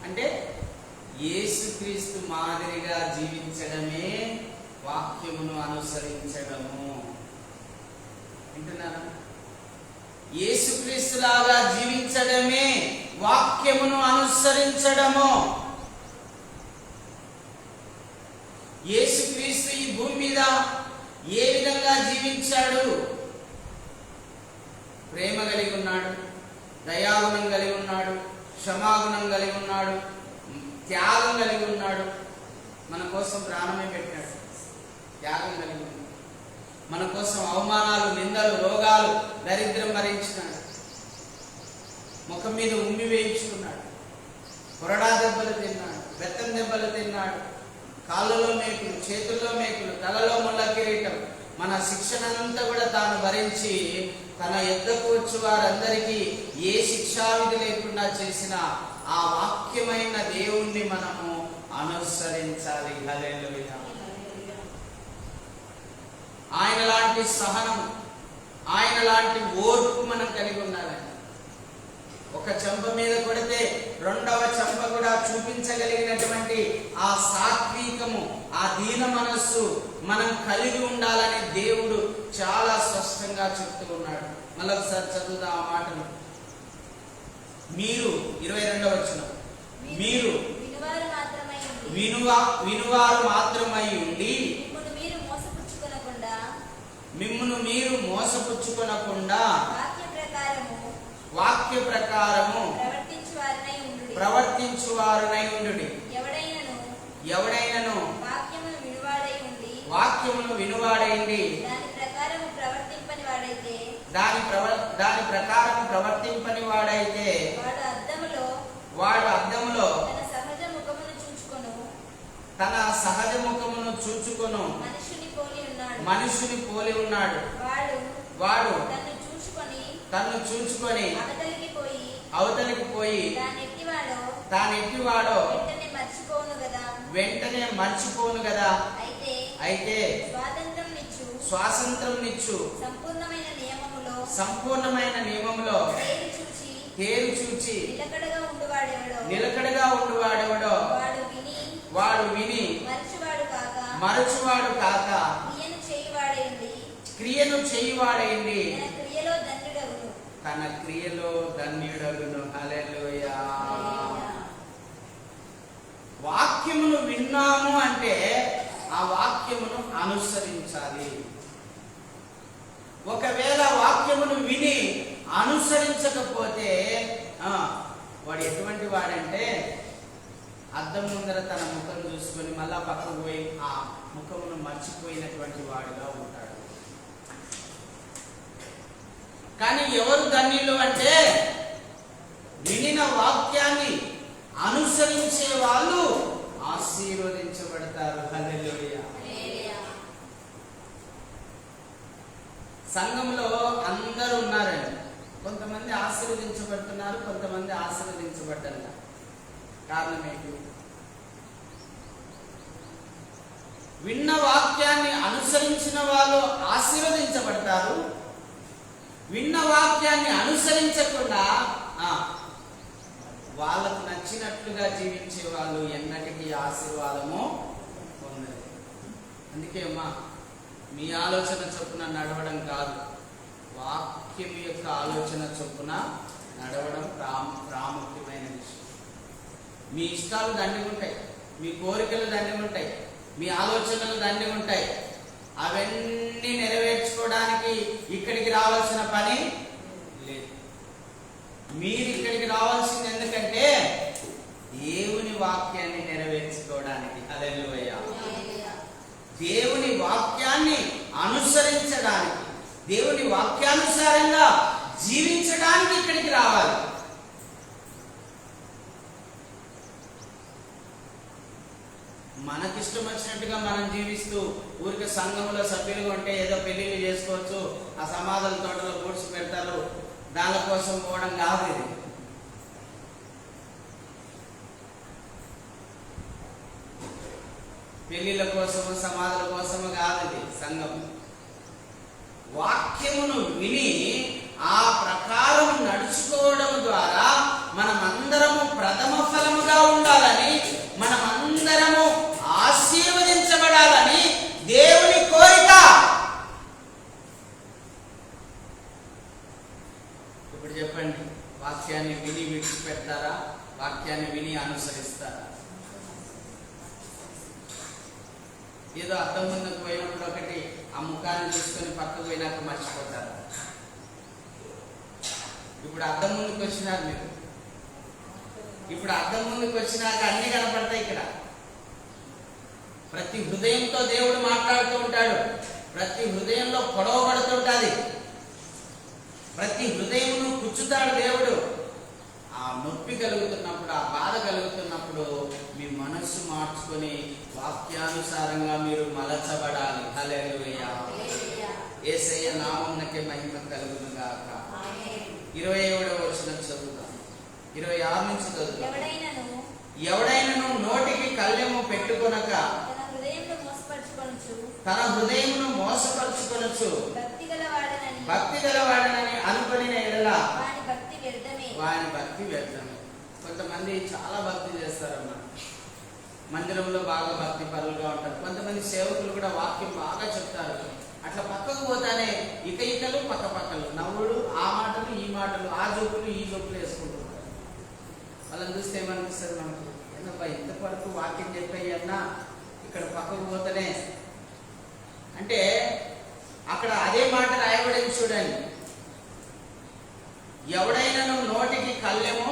అంటే యేసుక్రీస్తు మాదిరిగా జీవించడమే వాక్యమును అనుసరించడము. వింటున్నారా? యేసుక్రీస్తులాగా జీవించడమే వాక్యమును అనుసరించడము. యేసుక్రీస్తు ఈ భూమి మీద ఏ విధంగా జీవించాడు? ప్రేమ కలిగి ఉన్నాడు, దయాగుణం కలిగి ఉన్నాడు, క్షమాగుణం కలిగి ఉన్నాడు, త్యాగం కలిగి ఉన్నాడు. మన కోసం ప్రాణమే పెట్టాడు, త్యాగం కలిగి ఉన్నాడు. మన కోసం అవమానాలు, నిందలు, రోగాలు, దరిద్రం భరించినాడు, ముఖం మీద ఉమ్మి వేయించుకున్నాడు, కొరడా దెబ్బలు తిన్నాడు, బెత్తం దెబ్బలు తిన్నాడు, కాళ్ళలో మేకులు, చేతుల్లో మేకులు, తలలో ముళ్ళ కిరీటం. మన శిక్షణంతా కూడా తాను భరించి తన యొద్దకు వచ్చి వారందరికీ ఏ శిక్షావిధి లేకుండా చేసిన ఆ వాక్యమైన దేవుణ్ణి మనము అనుసరించాలి. హల్లెలూయా. ఆయన లాంటి సహనం, ఆయన లాంటి ఓర్పు మనం కలిగి ఉండాలని. ఒక చెంప మీద కొడితే రెండవ చెంప కూడా చూపించగలిగినటువంటి ఆ సాత్వికము, ఆ దీన మనస్సు మనం కలిగి ఉండాలని దేవుడు చాలా స్పష్టంగా చెప్తూ ఉన్నాడు. మళ్ళొకసారి చదువుదాం ఆ మాటను. మీరు 22వ వచనం, మీరు వినువారు మాత్రమై ఉండి మిమ్మును మీరు మోసపుచ్చుకొనకుండా వాక్య ప్రకారము ప్రవర్తించువారునై ఉండుడి. ఎవడైనను వాక్యమును వినువాడైండి దాని ప్రకారం ప్రవర్తింపని వాడైతే వాడు అద్దములో తన సహజ ముఖమును చూచుకొను మనుషుని పోలి ఉన్నాడు. వాడు తన్ను చూచుకొని అవతలికి పోయి తానెట్టివాడో వెంటనే మర్చిపోను కదా. అయితే స్వాతంత్రం నిచ్చు సంపూర్ణమైన నియమములో తేరు చూచి నిలకడగా ఉండువాడెవడో వాడు విని మరచువాడు కాక క్రియను చేయువాడైంది తన క్రియలో ధన్యుడగును. హల్లెలూయా. వాక్యమును విన్నాము అంటే ఆ వాక్యమును అనుసరించాలి. ఒకవేళ వాక్యమును విని అనుసరించకపోతే వాడు ఎటువంటి వాడంటే అద్దం ముందర తన ముఖం చూసుకొని మళ్ళా పక్కకు పోయి ఆ ముఖమును మర్చిపోయినటువంటి వాడుగా ఉంటాడు. కానీ ఎవరు ధన్యులు అంటే వినిన వాక్యాన్ని అనుసరించే వాళ్ళు ఆశీర్వదించబడతారు. హల్లెలూయా. సంఘంలో అందరూ ఉన్నారండి. కొంతమంది ఆశీర్వదించబడుతున్నారు, కొంతమంది ఆశీర్వదించబడ్డారు. కారణం ఏంటి? విన్న వాక్యాన్ని అనుసరించిన వాళ్ళు ఆశీర్వదించబడతారు. విన్న వాక్యాన్ని అనుసరించకుండా వాళ్ళకు నచ్చినట్లుగా జీవించే వాళ్ళు ఎన్నటికీ ఆశీర్వాదము పొందరు. అందుకే అమ్మా, మీ ఆలోచన చొప్పున నడవడం కాదు, వాక్యం యొక్క ఆలోచన చొప్పున నడవడం ప్రాముఖ్యమైన విషయం. మీ ఇష్టాలు దండిగా ఉంటాయి, మీ కోరికలు దండిగా ఉంటాయి, మీ ఆలోచనలు దండిగా ఉంటాయి. అవన్నీ నెరవేర్చుకోవడానికి ఇక్కడికి రావాల్సిన పని లేదు. మీరు ఇక్కడికి రావాల్సింది ఎందుకంటే దేవుని వాక్యాన్ని నెరవేర్చుకోవడానికి. హల్లెలూయా. దేవుని వాక్యాన్ని అనుసరించడానికి, దేవుని వాక్యానుసారంగా జీవించడానికి ఇక్కడికి రావాలి. మనకిష్టం వచ్చినట్టుగా మనం జీవిస్తూ ఊరికి సంఘంలో సభ్యులుగా ఉంటే ఏదో పెళ్లిళ్ళు చేసుకోవచ్చు, ఆ సమాధుల తోటలో కూర్చి పెడతారు, దాని కోసం పోవడం కాదు. ఇది పెళ్లిళ్ళ కోసము సమాధుల కోసము కాదు. ఇది సంఘం. వాక్యమును విని ఆ ప్రకారం నడుచుకోవడం ద్వారా మనమందరము ప్రథమ ఫలముగా ఉండాలని, మనమందరము ఆశీర్వదించబడాలని దేవుని కోరిక. ఇప్పుడు చెప్పండి, వాక్యాన్ని విని విడిచిపెడతారా? వాక్యాన్ని విని అనుసరిస్తారా? ఏదో అద్దం ముందుకు పోయినప్పుడు ఒకటి ఆ ముఖాన్ని చూసుకొని పక్కకు పోయినాక మర్చిపోతారు. ఇప్పుడు అద్దం ముందుకు వచ్చినారు మీరు, ఇప్పుడు అద్దం ముందుకు వచ్చినాక అన్ని కనపడతాయి. ఇక్కడ ప్రతి హృదయంతో దేవుడు మాట్లాడుతూ ఉంటాడు. ప్రతి హృదయంలో పొడవబడుతుంటుంది. ప్రతి హృదయమును కూర్చుతాడు దేవుడు. ఆ నొప్పి కలుగుతున్నప్పుడు, ఆ బాధ కలుగుతున్నప్పుడు మీ మనస్సు మార్చుకొని వాక్యానుసారంగా మీరు మలచబడాలి. హల్లెలూయా. యేసయ్య నామమునకే మహిమ కలుగును గాక. 27వ వచనం చదువుతాం. 26 నుంచి చదువుతాం. ఎవడైనను నోటికి కళ్ళెము పెట్టుకొనక తన హృదయమును మోసపరుచుకొనొచ్చు భక్తి గలవాడనని అనుకొనిన ఎడల వాని భక్తి వ్యర్థమే. కొంతమంది చాలా భక్తి చేస్తారన్నమాట, మందిరంలో బాగా భక్తి పరులుగా ఉంటారు. కొంతమంది సేవకులు కూడా వాక్యం బాగా చెప్తారు, అట్లా పక్కకు పోతానే ఇకలు పక్కలు నవ్వుడు, ఆ మాటలు ఈ మాటలు, ఆ జోకులు ఈ జోకులు వేసుకుంటుంటారు. వాళ్ళని చూస్తే ఏమనిపిస్తుంది మనకు, ఏంటబ్బా ఇంతవరకు వాక్యం చెప్పేయన్నా ఇక్కడ పక్కకు పోతేనే అంటే అక్కడ అదే మాట రాయబడింది చూడండి. ఎవడైనా నువ్వు నోటికి కళ్ళెమో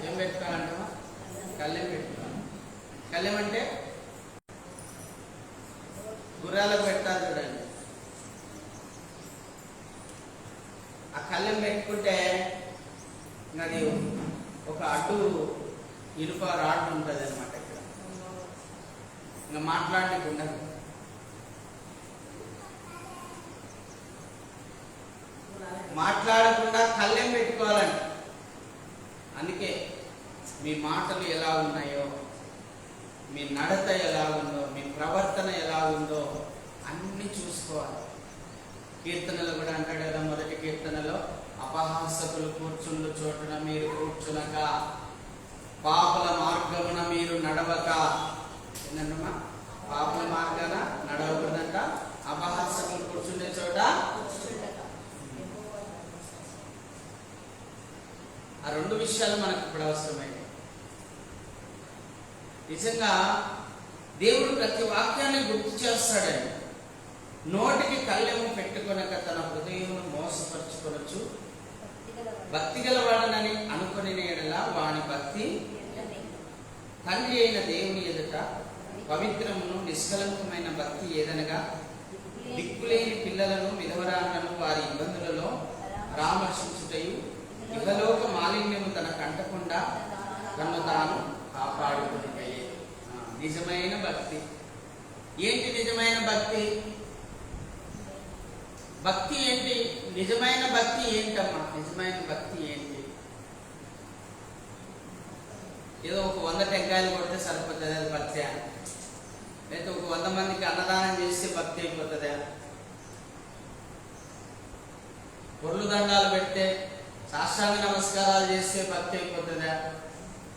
ఏం పెట్టుకోవాలంటావా? కళ్ళెం పెట్టుకోవాలి. కళ్ళెం అంటే గుర్రాలకు పెట్టాలి చూడండి. ఆ కళ్ళెం పెట్టుకుంటే అది ఒక అడ్డు ఇనుప రాడ్ ఉంటుంది అనమాట. ఇక్కడ ఇంకా మాట్లాడడానికి ఉండదు. మాట్లాడకుండా కళ్ళెం పెట్టుకోవాలండి. అందుకే మీ మాటలు ఎలా ఉన్నాయో, మీ నడత ఎలా ఉందో, మీ ప్రవర్తన ఎలా ఉందో అన్ని చూసుకోవాలి. కీర్తనలు కూడా అంటాడు కదా, మొదటి కీర్తనలో అపహాసకులు కూర్చుండు చోటున మీరు కూర్చునక, పాపుల మార్గమున మీరు నడవక. ఏంటమ్మా? పాపుల మార్గాన నడవకూడదంట, అపహాసకులు కూర్చుండే చోట. ఆ రెండు విషయాలు మనకు ఇప్పుడు అవసరమైనవి. నిజంగా దేవుడు ప్రతి వాక్యాన్ని గుర్తు చేస్తాడని. నోటికి కళ్ళెము పెట్టుకొనక తన హృదయమును మోసపరుచుకొనొచ్చు, భక్తి గలవాడనని అనుకుని ఎడలా వాని భక్తి తండ్రి అయిన దేవుని ఎదుట పవిత్రమును నిష్కలంకమైన భక్తి ఏదనగా దిక్కులేని పిల్లలను విధవరాలను వారి ఇబ్బందులలో పరామర్శించుటయు, ఇహలోక మాలిన్యము తనకు అంటకుండా తను తాను కాపాడుకునే నిజమైన భక్తి. ఏంటి నిజమైన భక్తి? భక్తి ఏంటి? నిజమైన భక్తి ఏంటమ్మా? నిజమైన భక్తి ఏంటి? ఏదో ఒక 100 టెంకాయలు కొడితే సరిపోతుంది, అది భక్తి? లేదా ఒక 100 మందికి అన్నదానం చేస్తే భక్తి అయిపోతుందా? పొర్లు దండాలు పెడితే, సాష్టాంగ నమస్కారాలు చేస్తే భక్తి అయిపోతుందా?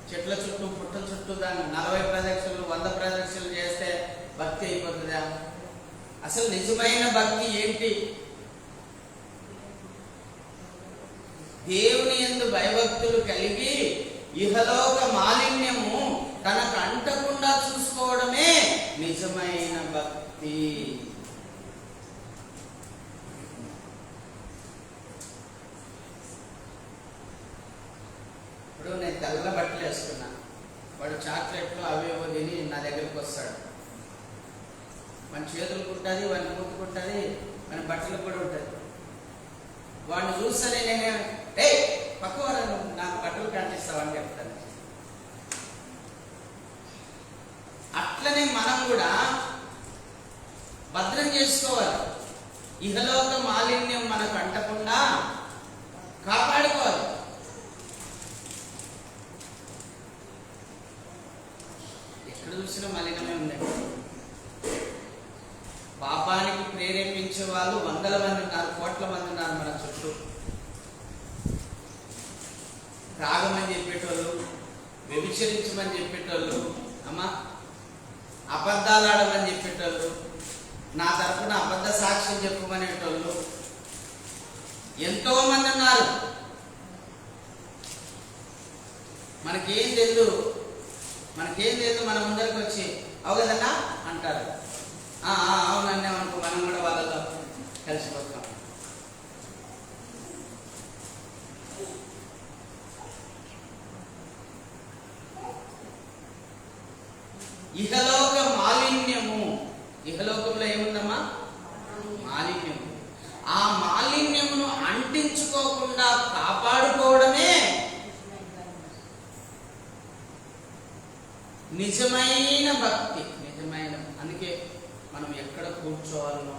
చెట్ల చుట్టూ పుట్టల చుట్టూ దాన్ని 40 ప్రదక్షిణలు 100 ప్రదక్షిణలు చేస్తే భక్తి అయిపోతుందా? అసలు నిజమైన భక్తి ఏంటి? దేవుని యందు భయభక్తులు కలిగి ఇహలోక మాలిన్యము తనకు అంటకుండా చూసుకోవడమే నిజమైన భక్తి. ఇప్పుడు నేను తెల్ల బట్టలు వేసుకున్నా, వాడు చాక్లెట్లు అవేవో తిని నా దగ్గరికి వస్తాడు. మన చేతులు కుట్టాలి, వాడిని ముట్టుకుంటుంది, మన బట్టలు కూడా ఉంటుంది. వాడిని చూస్తేనే నేను పక్క నాకు బట్టలు కట్టిస్తావని చెప్తాను. అట్లనే మనం కూడా భద్రం చేసుకోవాలి. ఇహలోక మాలిన్యం మనకు అంటకుండా కాపాడుకోవాలి. ఎక్కడ చూసినా మలినమే ఉందండి. పాపానికి ప్రేరేపించే వాళ్ళు 100ల మంది ఉన్నారు, కోట్ల మంది ఉన్నారు మన చుట్టూ. త్రాగమని చెప్పేటోళ్ళు, వ్యభిచరించమని చెప్పేటోళ్ళు, అమ్మా అబద్ధాలు ఆడమని చెప్పేటోళ్ళు, నా తరఫున అబద్ధ సాక్ష్యం చెప్పమనేటోళ్ళు ఎంతో మంది ఉన్నారు. మనకేం తెలియదు, మన ముందరికి వచ్చి అవు కదన్నా అంటారు. అవునన్నామనుకో, మనం కూడా వాళ్ళతో కలిసిపోతాం. ఇహలోక మాలిన్యము, ఇహలోకంలో ఏముందమ్మా? మాలిన్యము. ఆ మాలిన్యమును అంటించుకోకుండా కాపాడుకోవడమే నిజమైన భక్తి. నిజమైన. అందుకే మనం ఎక్కడ కూర్చోవాలనో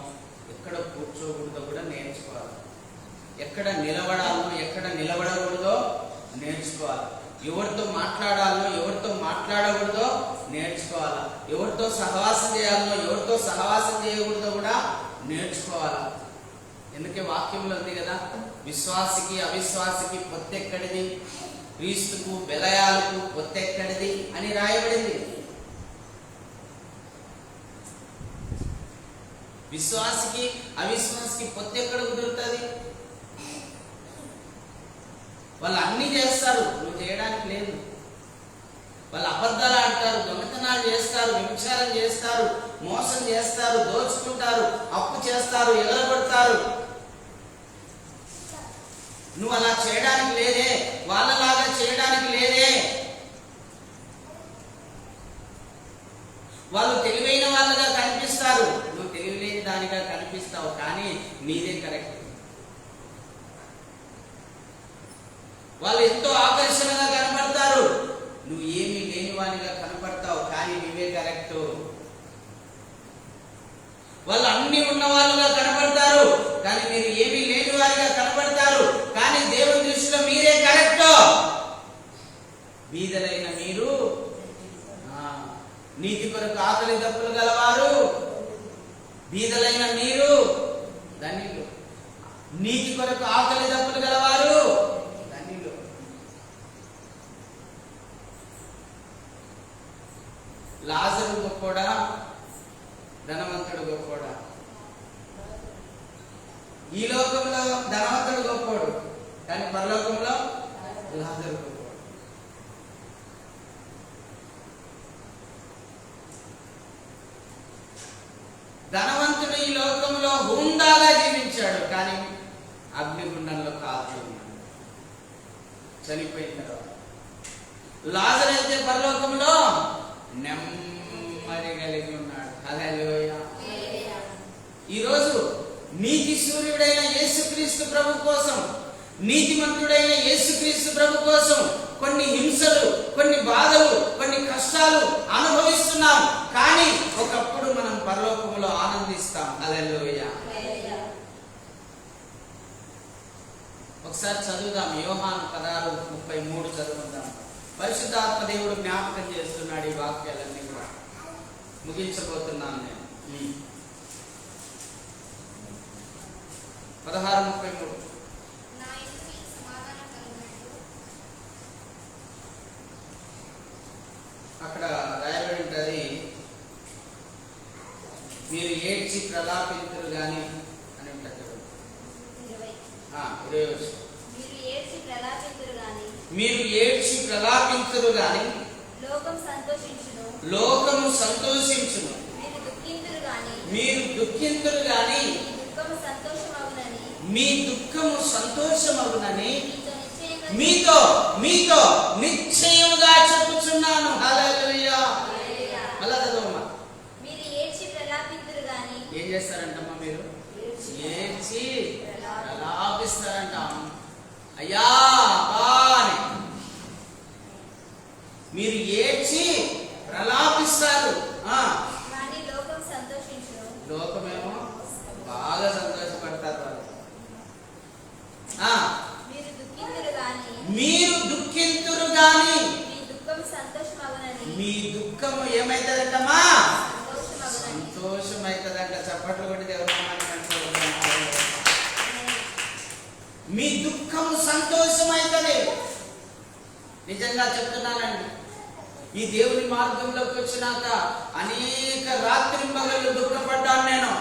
ఎక్కడ కూర్చోకూడదో కూడా నేర్చుకోవాలి. ఎక్కడ నిలబడాలనో ఎక్కడ నిలబడకూడదో నేర్చుకోవాలి. ఎవరితో మాట్లాడాలనో ఎవరితో మాట్లాడకూడదో నేర్చుకోవాలి. ఎవరితో సహవాసం చేయాలనో ఎవరితో సహవాసం చేయకూడదో కూడా నేర్చుకోవాలి. ఎందుకే వాక్యంలో ఉంది కదా, విశ్వాసికి అవిశ్వాసికి పొత్తెక్కడిది, క్రీస్తుకు బెలయాలకు పొత్తెక్కడిది అని రాయబడింది. విశ్వాసికి అవిశ్వాసికి పొత్తెక్కడ కుదురుతుంది? వాళ్ళు అన్ని చేస్తారు, నువ్వు చేయడానికి లేదు. వాళ్ళు అబద్ధాలు ఆడతారు, దొంగతనాలు చేస్తారు, వ్యభిచారం చేస్తారు, మోసం చేస్తారు, దోచుకుంటారు, అప్పు చేస్తారు, ఎగరగొడతారు. నువ్వు అలా చేయడానికి లేదే, వాళ్ళలాగా చేయడానికి లేదే. వాళ్ళు తెలివైన వాళ్ళగా కనిపిస్తారు, నువ్వు తెలివిలేని దానిగా కనిపిస్తావు, కానీ నీదే కరెక్ట్. వాళ్ళు ఎంతో ఆకర్షణగా కనపడతారు, నువ్వు ఏమీ లేని వానిగా కనపడతావు, కానీ నువ్వే కరెక్ట్. వాళ్ళు అన్ని ఉన్న వాళ్ళుగా కనపడతారు, కానీ మీరు ఏమీ లేని వారిగా కనపడతారు, కానీ దేవుని దృష్టిలో మీరే కరెక్ట్. బీదలైన మీరు నీతి కొరకు ఆకలి దప్పులు గలవారు, బీదలైన మీరు ధన్యులు. నీతి కొరకు ఆకలి దప్పులు గలవారు ధన్యులు. లాజరు గొప్పోడా, ధనవంతుడు గొప్పోడా? ఈ లోకంలో ధనవంతుడు గొప్పోడు, కానీ పరలోకంలో లాజరు గొప్పోడు. ధనవంతుడు ఈ లోకంలో హుందాగా జీవించాడు, కానీ అగ్నిగుండంలో కాల్చి ఉన్నాడు చనిపోయిన తర్వాత. లాజరు అయితే పరలోకంలో నెమ్మది కలిగి ఉన్నాడు. హల్లెలూయా. ఈరోజు నీతి సూర్యుడైన యేసుక్రీస్తు ప్రభు కోసం, నీతిమంతుడైన యేసుక్రీస్తు ప్రభు కోసం కొన్ని హింసలు, కొన్ని బాధలు, కొన్ని కష్టాలు అనుభవిస్తున్నాం, కానీ ఒకప్పుడు మనం పరలోకంలో ఆనందిస్తాం. హల్లెలూయా. ఒకసారి చదువుదాం, యోహాను 16:33 చదువుదాం. పరిశుద్ధాత్మ దేవుడు జ్ఞాపకం చేస్తున్నాడు ఈ వాక్యాలన్నీ కూడా. ముగించబోతున్నాను నేను. 16:33. అక్కడ రాయబడి ఉంటుంది, మీరు ఏడ్చి ప్రలాపింతురు గాని అని ఉంటుంది. 20 వర్షం. మీరు ఏడ్చి ప్రలాపింతురు గాని లోకము సంతోషించును. మీరు దుఃఖింతురు గాని మీ దుఃఖము సంతోషమగునని మీతో నిశ్చయముగా చెప్పుచున్నాను. హల్లెలూయా. మళ్ళా చదవమ్మా. ఏం చేస్తారంటమ్మా? మీరు ఏడ్చి ప్రలాపిస్తారంట. అయ్యా అని మీరు ఏడ్చి ప్రలాపిస్తారు. లోకమేమో బాగా సంతోషపడతారు వాళ్ళు. మీరు దుఃఖింతురు గాని మీ దుఃఖము ఏమైతుందంటమ్మా? సంతోషం అవుతుందంట. చప్పట్లు కొట్టి దేవుడు మీ దుఃఖము సంతోషం అవుతుంది. నిజంగా చెప్తున్నానండి, ఈ దేవుని మార్గంలోకి వచ్చినాక అనేక రాత్రింబగళ్ళు దుఃఖపడ్డాను నేను.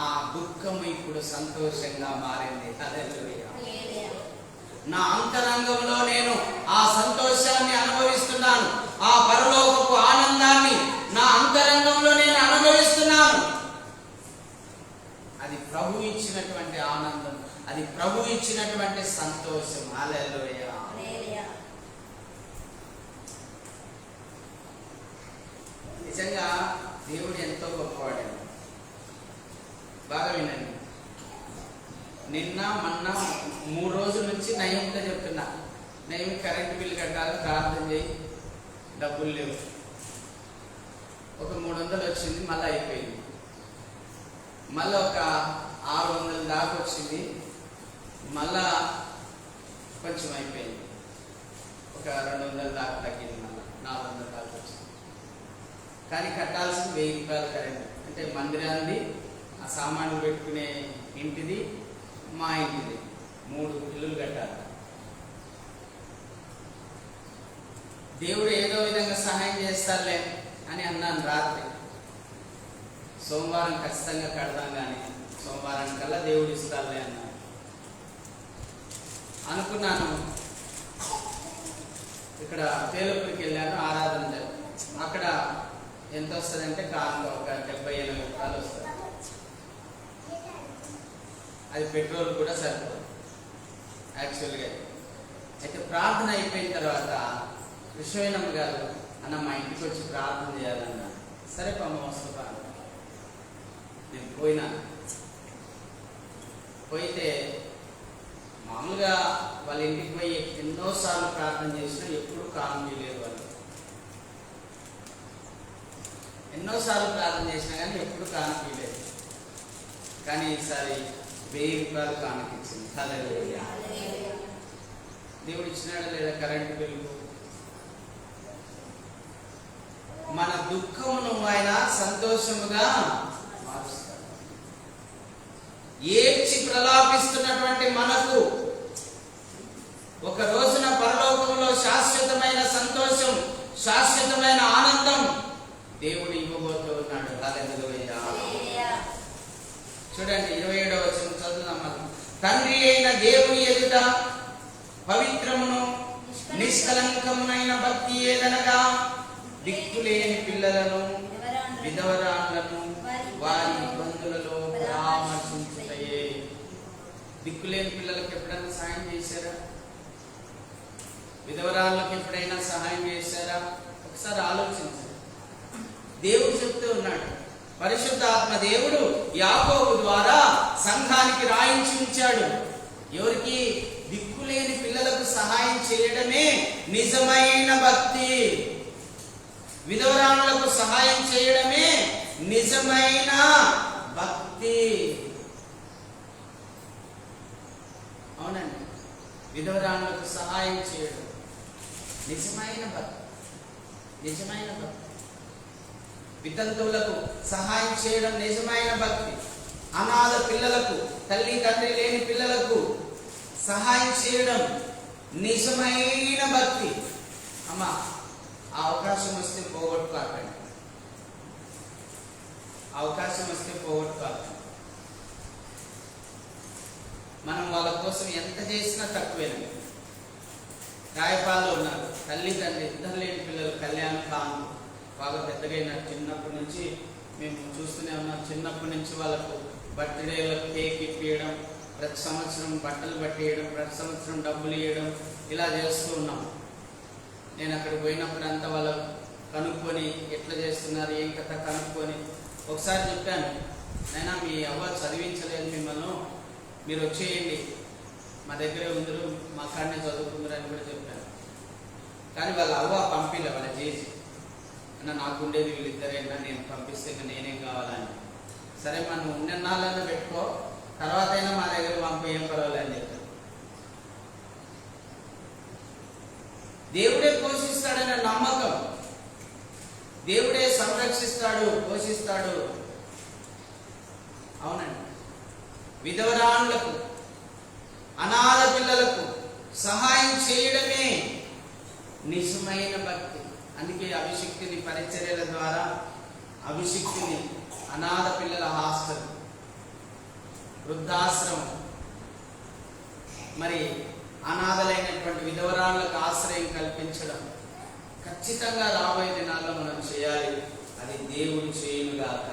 ఆ దుఃఖము ఇప్పుడు సంతోషంగా మారింది. హల్లెలూయా. నా అంతరంగంలో నేను ఆ సంతోషాన్ని అనుభవిస్తున్నాను. ఆ పరలోకపు ఆనందాన్ని నా అంతరంగంలో నేను అనుభవిస్తున్నాను. అది ప్రభు ఇచ్చినటువంటి ఆనందం, అది ప్రభు ఇచ్చినటువంటి సంతోషం. హల్లెలూయా. నిజంగా దేవుడు ఎంతో గొప్పవాడు. బాగా వినండి. నిన్న మొన్న 3 రోజుల నుంచి నయంతో చెప్తున్నా, నయం కరెంట్ బిల్ కట్టాలి, ప్రార్థన చేయి, డబ్బులు లేవు. ఒక 300 వచ్చింది, మళ్ళీ అయిపోయింది. మళ్ళీ ఒక 600 దాకా వచ్చింది, మళ్ళా కొంచెం అయిపోయింది. ఒక 200 దాకా తగ్గింది, మళ్ళీ 400 దాకా వచ్చింది. కానీ కట్టాల్సింది 1000 రూపాయలు కరెంట్. అంటే మందిరాన్ని ఆ సామాన్లు పెట్టుకునే ఇంటిది, మా ఇంటిది 3 ఇల్లులు కట్టాలి. దేవుడు ఏదో విధంగా సహాయం చేస్తారులే అని అన్నాను రాత్రి. సోమవారం ఖచ్చితంగా కడతాం కానీ సోమవారానికల్లా దేవుడు ఇస్తారులే అన్నాను. అనుకున్నాను. ఇక్కడ తేలుపురికి వెళ్ళాను, ఆరాధన. అక్కడ ఎంత వస్తుందంటే కారులో ఒక 70-80 రూపాయలు వస్తుంది. అది పెట్రోల్ కూడా సరిపోదు యాక్చువల్గా. అయితే ప్రార్థన అయిపోయిన తర్వాత విశ్వనమ్మ గారు, అన్న మా ఇంటికి వచ్చి ప్రార్థన చేయాలన్నా. సరే పమ్మ వస్తా. నేను పోయితే మామూలుగా వాళ్ళ ఇంటికి పోయి ఎన్నోసార్లు ప్రార్థన చేసినా ఎప్పుడు కాలం చేయలేదు. వాళ్ళు ఎన్నోసార్లు ప్రార్థన చేసినా కానీ ఎప్పుడు కాలం చేయలేదు. కానీ ఈసారి 1000 రూపాయలు కానుకిచ్చింది. హల్లెలూయా. దేవుడు ఇచ్చినాడు లేదా కరెంటు బిల్లు. మన దుఃఖమును ఆయన సంతోషముగా మారుస్తాడు. ఏడ్చి ప్రలాపిస్తున్నటువంటి మనకు ఒక రోజున పరలోకంలో శాశ్వతమైన సంతోషం, శాశ్వతమైన ఆనందం దేవుడు ఇవ్వబోతూ ఉన్నాడు. హల్లెలూయా. చూడండి 27వ వచనం చదువుదాం. తండ్రి అయిన దేవుని ఎదుట పవిత్రమును నిష్కలంకమైన భక్తి ఏదనగా దిక్కులేని పిల్లలను, విధవరాలను వారి ఇబ్బందులలో పరామర్శించుటయే. దిక్కులేని పిల్లలకు ఎప్పుడైనా సహాయం చేశారా? విధవరాలకు ఎప్పుడైనా సహాయం చేశారా? ఒకసారి ఆలోచించండి. దేవుడు చెప్తూ ఉన్నాడు, పరిశుద్ధాత్మ దేవుడు యాకోబు ద్వారా సంఘానికి రాయించి ఉంచాడు. ఎవరికి? దిక్కులేని పిల్లలకు సహాయం చేయడమే నిజమైన భక్తి. విధవరాలకు సహాయం చేయడమే నిజమైన భక్తి. అవునండి, విధవరాలకు సహాయం చేయడం నిజమైన భక్తి. నిజమైన భక్తి. వితంతువులకు సహాయం చేయడం నిజమైన భక్తి. అనాథ పిల్లలకు, తల్లి తండ్రి లేని పిల్లలకు సహాయం చేయడం నిజమైన భక్తి. అమ్మా, ఆ అవకాశం వస్తే పోగొట్టుకోకండి. అవకాశం వస్తే పోగొట్టుకోకండి. మనం వాళ్ళ కోసం ఎంత చేసినా తక్కువేనండి. రాయపాల్లో ఉన్నారు, తల్లి తండ్రి ఇద్దరు లేని పిల్లలు, కళ్యాణం కాను బాగా పెద్దగైన. చిన్నప్పటి నుంచి మేము చూస్తూనే ఉన్నాం. చిన్నప్పటి నుంచి వాళ్ళకు బర్త్డేలకు కేక్ ఇప్పియడం, ప్రతి సంవత్సరం బట్టలు పట్టేయడం, ప్రతి సంవత్సరం డబ్బులు ఇవ్వడం, ఇలా చేస్తూ ఉన్నాం. నేను అక్కడికి పోయినప్పుడు అంతా వాళ్ళకు కనుక్కొని ఎట్లా చేస్తున్నారు ఏం కథ కనుక్కొని ఒకసారి చెప్పాను, నైనా మీ అవ్వ చదివించలేదు మిమ్మల్ని, మీరు వచ్చేయండి మా దగ్గరే ఉందరు, మా కాడనే చదువుకుందరు అని కూడా చెప్పాను. కానీ వాళ్ళ అవ్వ పంపిలే, వాళ్ళ చేసి అన్న నాకు ఉండేది వీళ్ళిద్దరైనా, నేను పంపిస్తే ఇంకా నేనేం కావాలని. సరే మనం ఉన్నన్నాళ్ళన్నా పెట్టుకో, తర్వాత అయినా మా దగ్గర పంపి ఏం పర్వాలేదు అని చెప్పాను. దేవుడే పోషిస్తాడనే నమ్మకం, దేవుడే సంరక్షిస్తాడు, పోషిస్తాడు. అవునండి. విధవరాన్లకు, అనాథ పిల్లలకు సహాయం చేయడమే నిజమైన భక్తి. అందుకే అభిషక్తిని పరిచర్యల ద్వారా, అభిషక్తిని అనాథ పిల్లల హాస్టల్, వృద్ధాశ్రమం, మరి అనాథలైనటువంటి విధవరాలకు ఆశ్రయం కల్పించడం ఖచ్చితంగా రాబోయే దినాల్లో మనం చేయాలి. అది దేవుడు చేయునుగాక.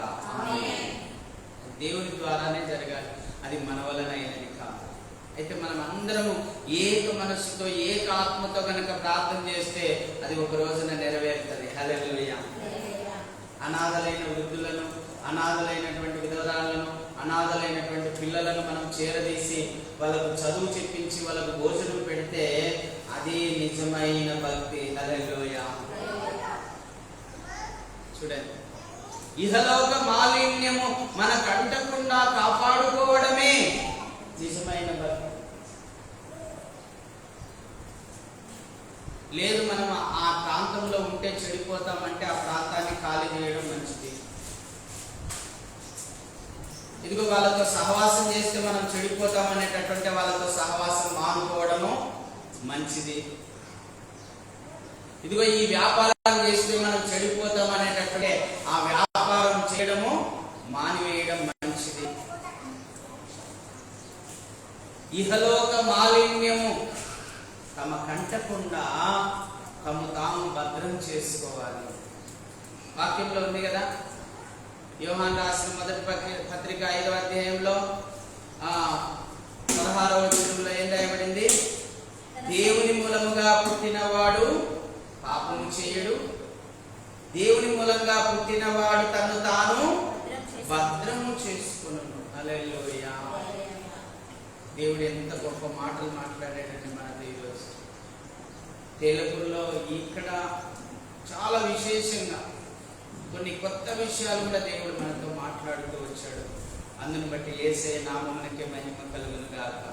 దేవుని ద్వారానే జరగాలి, అది మన వలన అయినది కాదు. అయితే మనం అందరము ఏక మనస్సుతో, ఏక ఆత్మతో కనుక ప్రార్థన చేస్తే అది ఒక రోజున నెరవేరుతుంది. హల్లెలూయా. అనాథలైన వృద్ధులను, అనాథలైనటువంటి విధవరాలను, అనాథలైనటువంటి పిల్లలను మనం చేరదీసి వాళ్ళకు చదువు చెప్పించి వాళ్ళకు భోజనం పెడితే అది నిజమైన భక్తి. హల్లెలూయా. చూడండి, ఇహలోక మాలిన్యము మనకు అంటకుండా కాపాడుకోవడమే నిజమైన భక్తి. లేదు మనం ఆ ప్రాంతంలో ఉంటే చెడిపోతామంటే ఆ ప్రాంతాన్ని ఖాళీ చేయడం మంచిది. ఇదిగో వాళ్ళతో సహవాసం చేస్తే మనం చెడిపోతాం అనేటటువంటి వాళ్ళతో సహవాసం మానుకోవడము మంచిది. ఇదిగో ఈ వ్యాపారం చేస్తే మనం చెడిపోతాం అనేటట్టే ఆ వ్యాపారం చేయడము మానివేయడం మంచిది. ఇహలోక మాలిన్యము తమ కంటకుండా తమ తాము భద్రం చేసుకోవాలి. వాక్యంలో ఉంది కదా, యోహాను రాసిన మొదటి పత్రిక 5వ అధ్యాయంలో 16వ వచనంలో ఏం రాయబడింది? దేవుని మూలముగా పుట్టినవాడు పాపము చేయడు, దేవుని మూలంగా పుట్టినవాడు తను తాను భద్రము చేసుకును. హల్లెలూయా. దేవుడు ఎంత గొప్ప మాటలు మాట్లాడాడండి మన దేవుడు. తెలుగులో ఇక్కడ చాలా విశేషంగా కొన్ని కొత్త విషయాలు కూడా దేవుడు మనతో మాట్లాడుతూ వచ్చాడు. అందును బట్టి యేసయ్య నామమునకే మహిమ కలుగును గాక.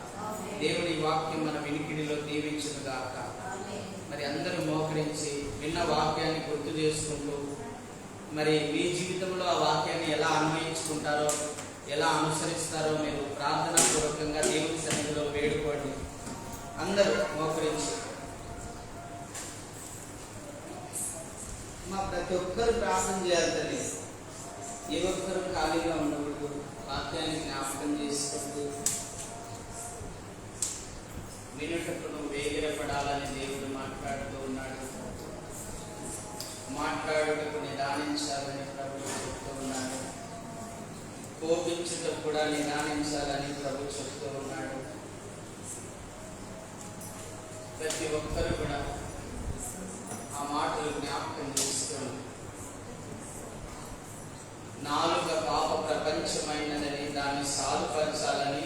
దేవుని వాక్యం మన వినికిడిలో దీవించును గాక. మరి అందరూ మోకరించి విన్న వాక్యాన్ని గుర్తు చేసుకుంటూ మరి మీ జీవితంలో ఆ వాక్యాన్ని ఎలా అన్వయించుకుంటారో, ఎలా అనుసరిస్తారో మీరు ప్రార్థనా పూర్వకంగా దేవుని సన్నిధిలో వేడుకోండి. అందరూ మోకరించి మా ప్రతి ఒక్కరు ప్రార్థన చేయాలి తల్లి. ఏ ఒక్కరు ఖాళీగా ఉండకూడదు. వాక్యాన్ని జ్ఞాపకం చేసుకుంటూ వినుటకు నువ్వు వేగిరపడాలని దేవుడు మాట్లాడుతూ ఉన్నాడు. మాట్లాడుటకు నిదానించాలని ప్రభు చెప్తూ ఉన్నాడు. కోపించుటకు కూడా నిదానించాలని ప్రభు చెప్తూ ఉన్నాడు. ప్రతి ఒక్కరు కూడా ఆ మాటలు జ్ఞాపకం చేసుకోండి. నాలుక పాప ప్రపంచమైనదని దాన్ని సాధుపరచాలని